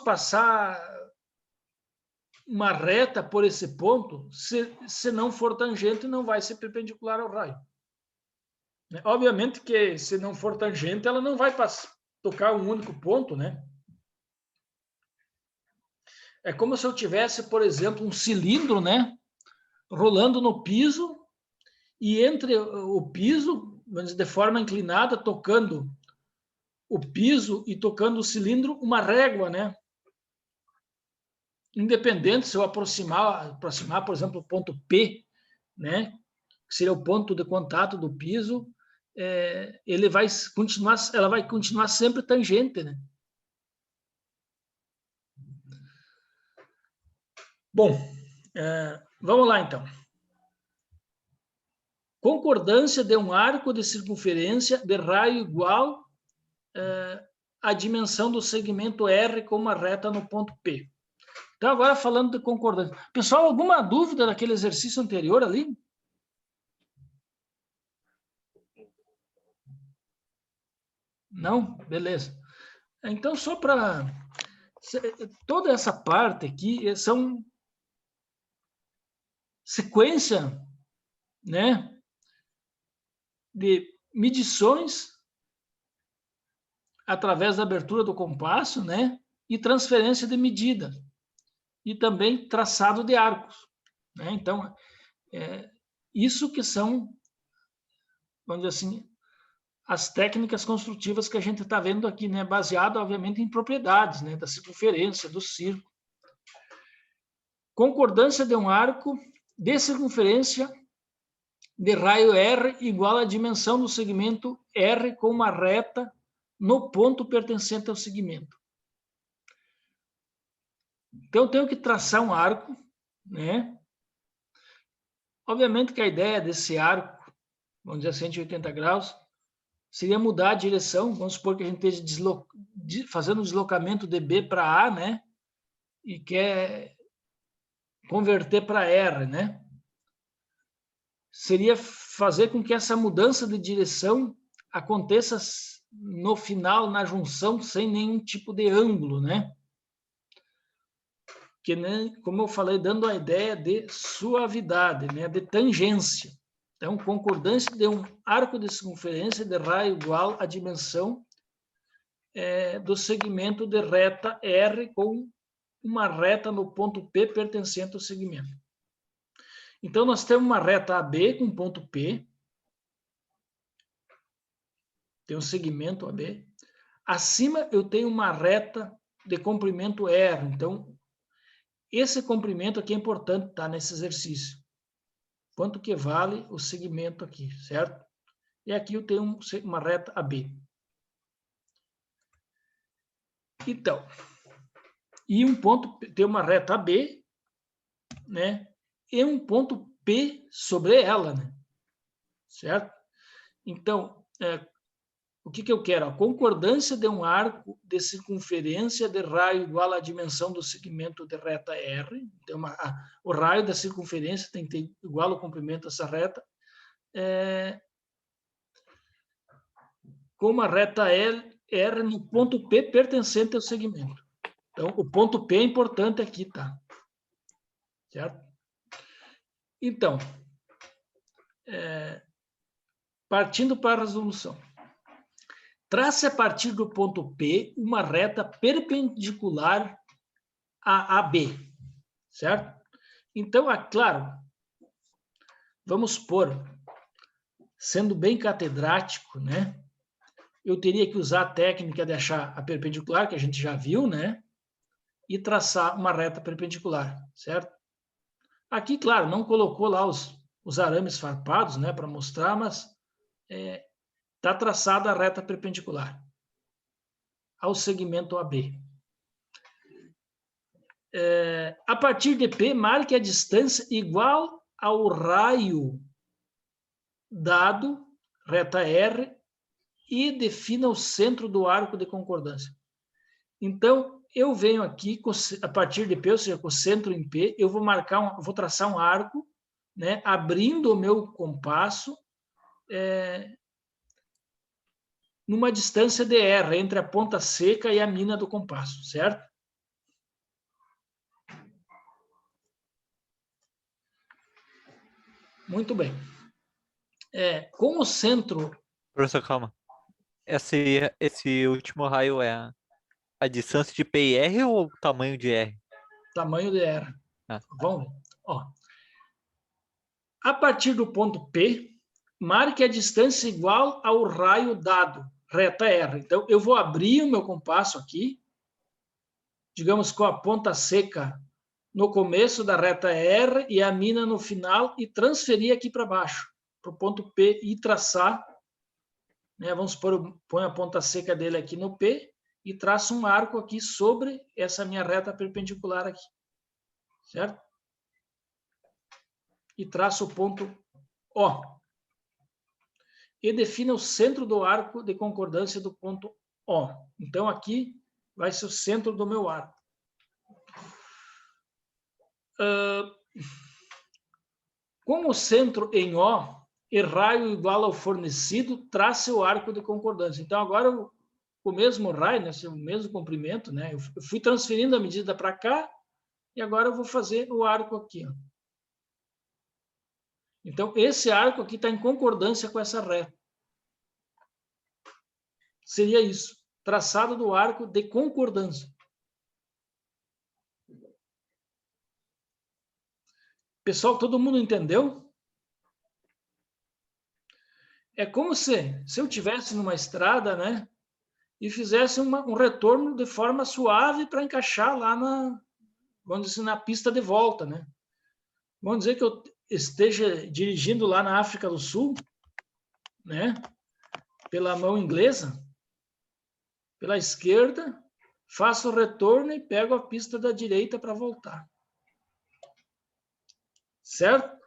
passar uma reta por esse ponto, se não for tangente, não vai ser perpendicular ao raio. Obviamente que, se não for tangente, ela não vai tocar um único ponto, né? É como se eu tivesse, por exemplo, um cilindro, né, rolando no piso, e entre o piso, de forma inclinada, tocando o piso e tocando o cilindro, uma régua, né? Independente se eu aproximar, por exemplo, o ponto P, né, que seria o ponto de contato do piso, ela vai continuar sempre tangente, né? Bom, vamos lá então. Concordância de um arco de circunferência de raio igual à dimensão do segmento R com uma reta no ponto P. Então, agora falando de concordância. Pessoal, alguma dúvida daquele exercício anterior ali? Não? Beleza. Então, só para... Toda essa parte aqui são sequência, né, de medições através da abertura do compasso, né, e transferência de medida, e também traçado de arcos, né? Então, isso que são, vamos dizer assim, as técnicas construtivas que a gente está vendo aqui, né, baseado, obviamente, em propriedades, né, da circunferência, do círculo. Concordância de um arco de circunferência de raio R igual à dimensão do segmento R com uma reta no ponto pertencente ao segmento. Então, eu tenho que traçar um arco, né? Obviamente que a ideia desse arco, vamos dizer, 180 graus, seria mudar a direção. Vamos supor que a gente esteja fazendo um deslocamento de B para A, né? E quer converter para R, né? Seria fazer com que essa mudança de direção aconteça no final, na junção, sem nenhum tipo de ângulo, né? Que, né, como eu falei, dando a ideia de suavidade, né? De tangência. Então, concordância de um arco de circunferência de raio igual à dimensão do segmento de reta R com uma reta no ponto P pertencente ao segmento. Então, nós temos uma reta AB com ponto P, tem um segmento AB. Acima, eu tenho uma reta de comprimento R. Então, esse comprimento aqui é importante, tá, nesse exercício. Quanto que vale o segmento aqui, certo? E aqui eu tenho uma reta AB. Então, e um ponto, tem uma reta AB, né? E um ponto P sobre ela, né? Certo? Então, o que eu quero? A concordância de um arco de circunferência de raio igual à dimensão do segmento de reta R. Então, o raio da circunferência tem que ter igual ao comprimento dessa reta. Com uma reta R no ponto P pertencente ao segmento. Então, o ponto P é importante aqui, tá? Certo? Então, partindo para a resolução. Trace a partir do ponto P uma reta perpendicular a AB, certo? Então, claro, vamos supor, sendo bem catedrático, né? Eu teria que usar a técnica de achar a perpendicular, que a gente já viu, né? E traçar uma reta perpendicular, certo? Aqui, claro, não colocou lá os arames farpados, né, para mostrar, mas está traçada a reta perpendicular ao segmento AB. A partir de P, marque a distância igual ao raio dado, reta R, e defina o centro do arco de concordância. Então, eu venho aqui, a partir de P, ou seja, com o centro em P, eu vou vou traçar um arco, né, abrindo o meu compasso numa distância de R, entre a ponta seca e a mina do compasso, certo? Muito bem. Com o centro... Professor, calma. Esse último raio é a distância de P e R ou o tamanho de R? Tamanho de R. Ah. Vamos ver. Ó. A partir do ponto P, marque a distância igual ao raio dado, reta R. Então, eu vou abrir o meu compasso aqui, digamos com a ponta seca no começo da reta R e a mina no final, e transferir aqui para baixo, para o ponto P, e traçar, né, vamos supor, eu ponho a ponta seca dele aqui no P e traço um arco aqui sobre essa minha reta perpendicular aqui, certo? E traço o ponto O. E defina o centro do arco de concordância do ponto O. Então, aqui vai ser o centro do meu arco. Com o centro em O e raio igual ao fornecido, trace o arco de concordância. Então, agora o mesmo raio, né, o mesmo comprimento, né, eu fui transferindo a medida para cá e agora eu vou fazer o arco aqui. Ó. Então, esse arco aqui está em concordância com essa reta. Seria isso, traçado do arco de concordância. Pessoal, todo mundo entendeu? É como se eu tivesse numa estrada, né, e fizesse um retorno de forma suave para encaixar lá vamos dizer, na pista de volta, né? Vamos dizer que eu esteja dirigindo lá na África do Sul, né, pela mão inglesa, pela esquerda, faço o retorno e pego a pista da direita para voltar. Certo?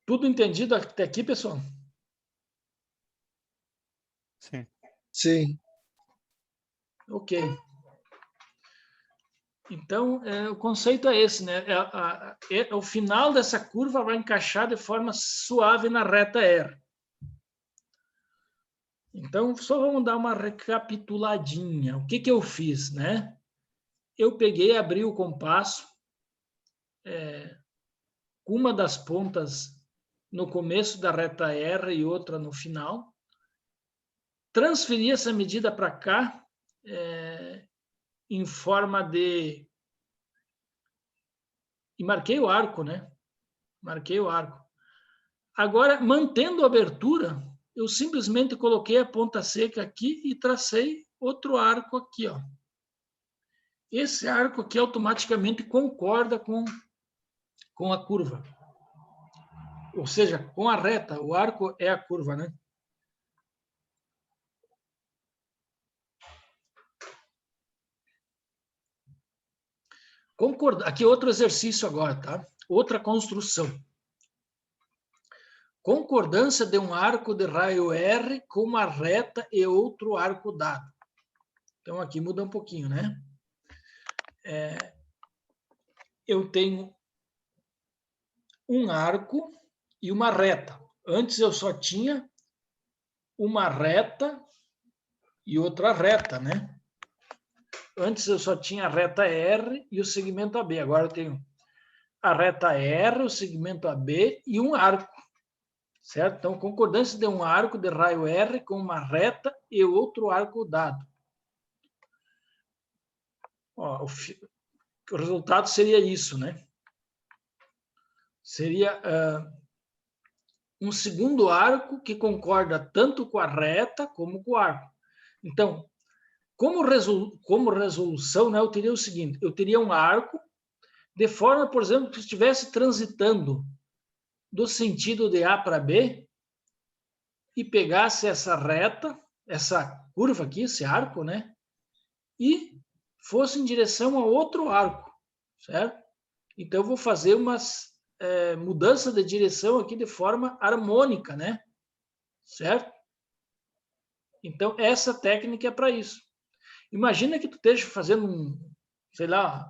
Tudo entendido até aqui, pessoal? Sim. Sim. Ok. Então, o conceito é esse, né? O final dessa curva vai encaixar de forma suave na reta R. Então, só vamos dar uma recapituladinha. O que eu fiz, né? Eu peguei, abri o compasso, com uma das pontas no começo da reta R e outra no final. Transferi essa medida para cá, em forma de... E marquei o arco, né? Marquei o arco. Agora, mantendo a abertura, eu simplesmente coloquei a ponta seca aqui e tracei outro arco aqui, ó. Esse arco aqui automaticamente concorda com a curva. Ou seja, com a reta. O arco é a curva, né? Aqui outro exercício agora, tá? Outra construção. Concordância de um arco de raio R com uma reta e outro arco dado. Então, aqui muda um pouquinho, né? Eu tenho um arco e uma reta. Antes eu só tinha uma reta e outra reta, né? Antes eu só tinha a reta R e o segmento AB. Agora eu tenho a reta R, o segmento AB e um arco. certo? Então, concordância de um arco de raio R com uma reta e outro arco dado. Ó, o resultado seria isso, né? Seria um segundo arco que concorda tanto com a reta como com o arco. Então, como resolução, né, eu teria o seguinte, eu teria um arco de forma, por exemplo, que estivesse transitando do sentido de A para B e pegasse essa reta, essa curva aqui, esse arco, né, e fosse em direção a outro arco, certo? Então, eu vou fazer umas mudança de direção aqui de forma harmônica, né? Certo? Então, essa técnica é para isso. Imagina que tu esteja fazendo sei lá,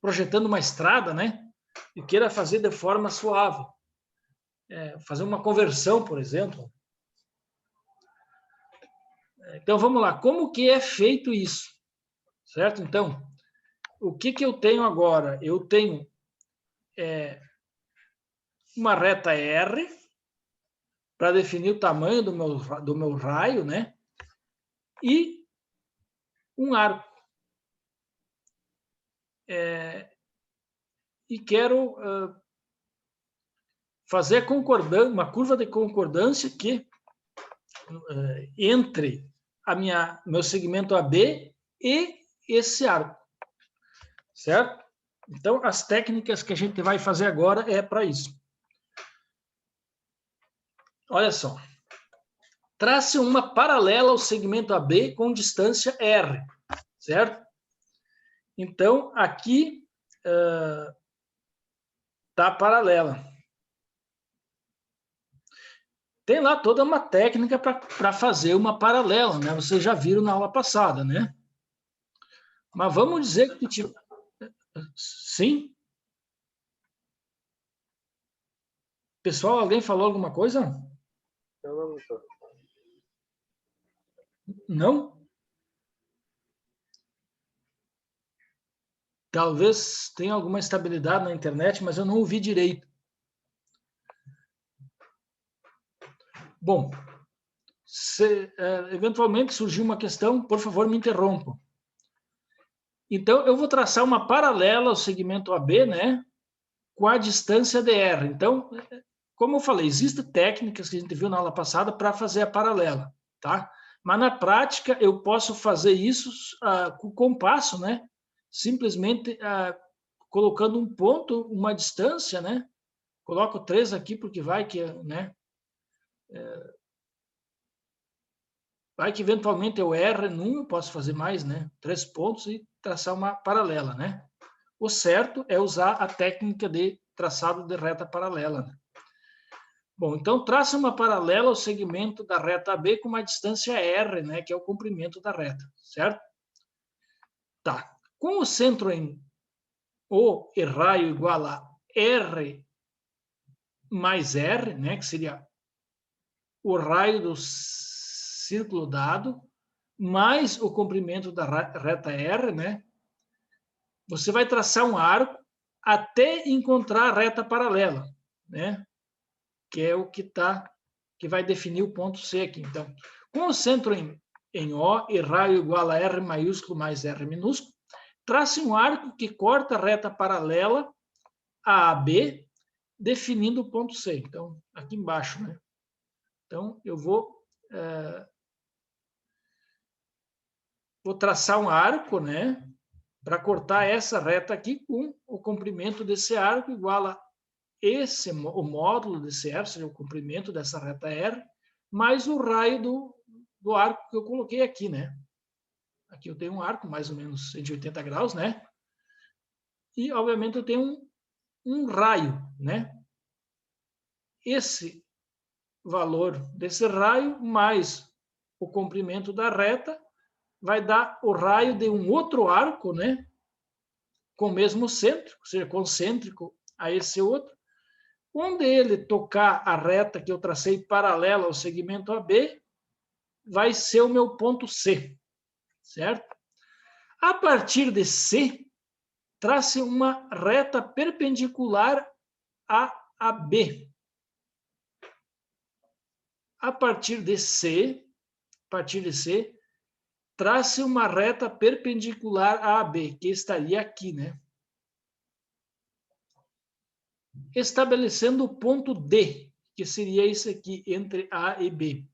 projetando uma estrada, né? E queira fazer de forma suave. Fazer uma conversão, por exemplo. Então, vamos lá. Como que é feito isso? Certo? Então, o que eu tenho agora? Eu tenho uma reta R para definir o tamanho do meu raio, né? E um arco. E quero fazer uma curva de concordância que entre meu segmento AB e esse arco. Certo? Então, as técnicas que a gente vai fazer agora é para isso. Olha só. Trace uma paralela ao segmento AB com distância R. Certo? Então, aqui está paralela. Tem lá toda uma técnica para fazer uma paralela, né? Vocês já viram na aula passada, né? Mas vamos dizer que... Sim? Pessoal, alguém falou alguma coisa? Eu não tô. Não? Talvez tenha alguma instabilidade na internet, mas eu não ouvi direito. Bom, se eventualmente surgir uma questão, por favor, me interrompam. Então, eu vou traçar uma paralela ao segmento AB, né, com a distância DR. Então, como eu falei, existem técnicas que a gente viu na aula passada para fazer a paralela, tá? Mas, na prática, eu posso fazer isso com o compasso, né? Simplesmente colocando um ponto, uma distância, né? Coloco 3 aqui, porque vai que, né? Vai que eventualmente eu erre num, eu posso fazer mais, né? 3 pontos e traçar uma paralela, né? O certo é usar a técnica de traçado de reta paralela, né? Bom, então traça uma paralela ao segmento da reta AB com uma distância R, né? Que é o comprimento da reta, certo? Tá. Com o centro em O e raio igual a R mais R, né? Que seria o raio do círculo dado, mais o comprimento da reta R, né? Você vai traçar um arco até encontrar a reta paralela, né? Que é o que vai definir o ponto C aqui. Então, com o centro em O e raio igual a R maiúsculo mais R minúsculo, trace um arco que corta a reta paralela a AB, definindo o ponto C. Então, aqui embaixo, né? Então, eu vou traçar um arco, né? Para cortar essa reta aqui com o comprimento desse arco igual a o módulo desse R, seja o comprimento dessa reta R, mais o raio do arco que eu coloquei aqui, né? Aqui eu tenho um arco mais ou menos 180 graus, né? E, obviamente, eu tenho um raio, né? Esse valor desse raio mais o comprimento da reta vai dar o raio de um outro arco, né? Com o mesmo centro, ou seja, concêntrico a esse outro, onde ele tocar a reta que eu tracei paralela ao segmento AB, vai ser o meu ponto C, certo? A partir de C, trace uma reta perpendicular a AB. a partir de C, trace uma reta perpendicular a AB, que estaria aqui, né? Estabelecendo o ponto D, que seria esse aqui, entre A e B.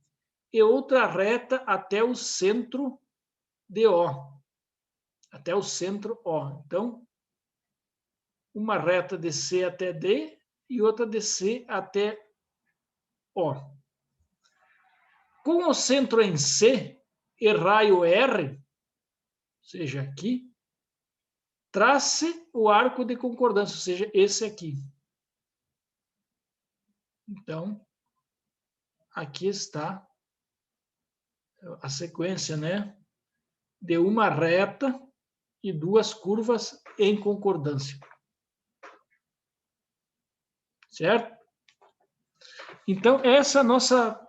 E outra reta até o centro de O. Até o centro O. Então, uma reta de C até D e outra de C até O. Com o centro em C e raio R, ou seja, aqui, trace o arco de concordância, ou seja, esse aqui. Então, aqui está a sequência, né, de uma reta e duas curvas em concordância. Certo? Então, essa é a nossa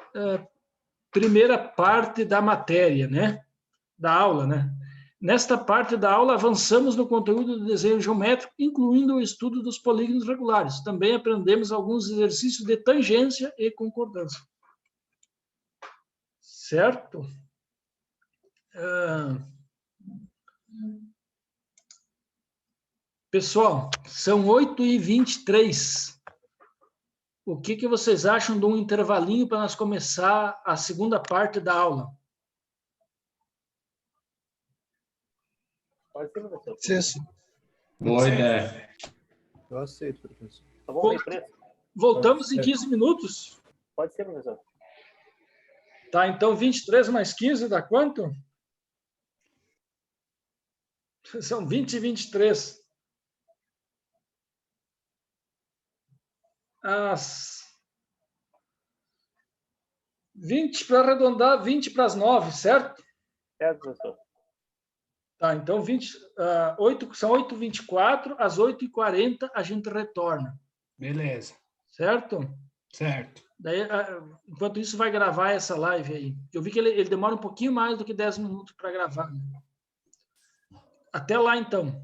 primeira parte da matéria, né, da aula, né? Nesta parte da aula, avançamos no conteúdo do desenho geométrico, incluindo o estudo dos polígonos regulares. Também aprendemos alguns exercícios de tangência e concordância. Certo? Pessoal, são 8h23. O que vocês acham de um intervalinho para nós começar a segunda parte da aula? Pode ser, professor. Sim. Boa ideia. Eu aceito, professor. Tá bom, preço? Voltamos em 15 minutos? Pode ser, professor. Tá, então 23 mais 15 dá quanto? São 20 e 23. As 20 para arredondar, 20 para as 9, certo? Certo, professor. Tá, então 8, são 8h24, às 8h40 a gente retorna. Beleza. Certo? Certo. Daí, enquanto isso, vai gravar essa live aí. Eu vi que ele demora um pouquinho mais do que 10 minutos para gravar. Até lá, então.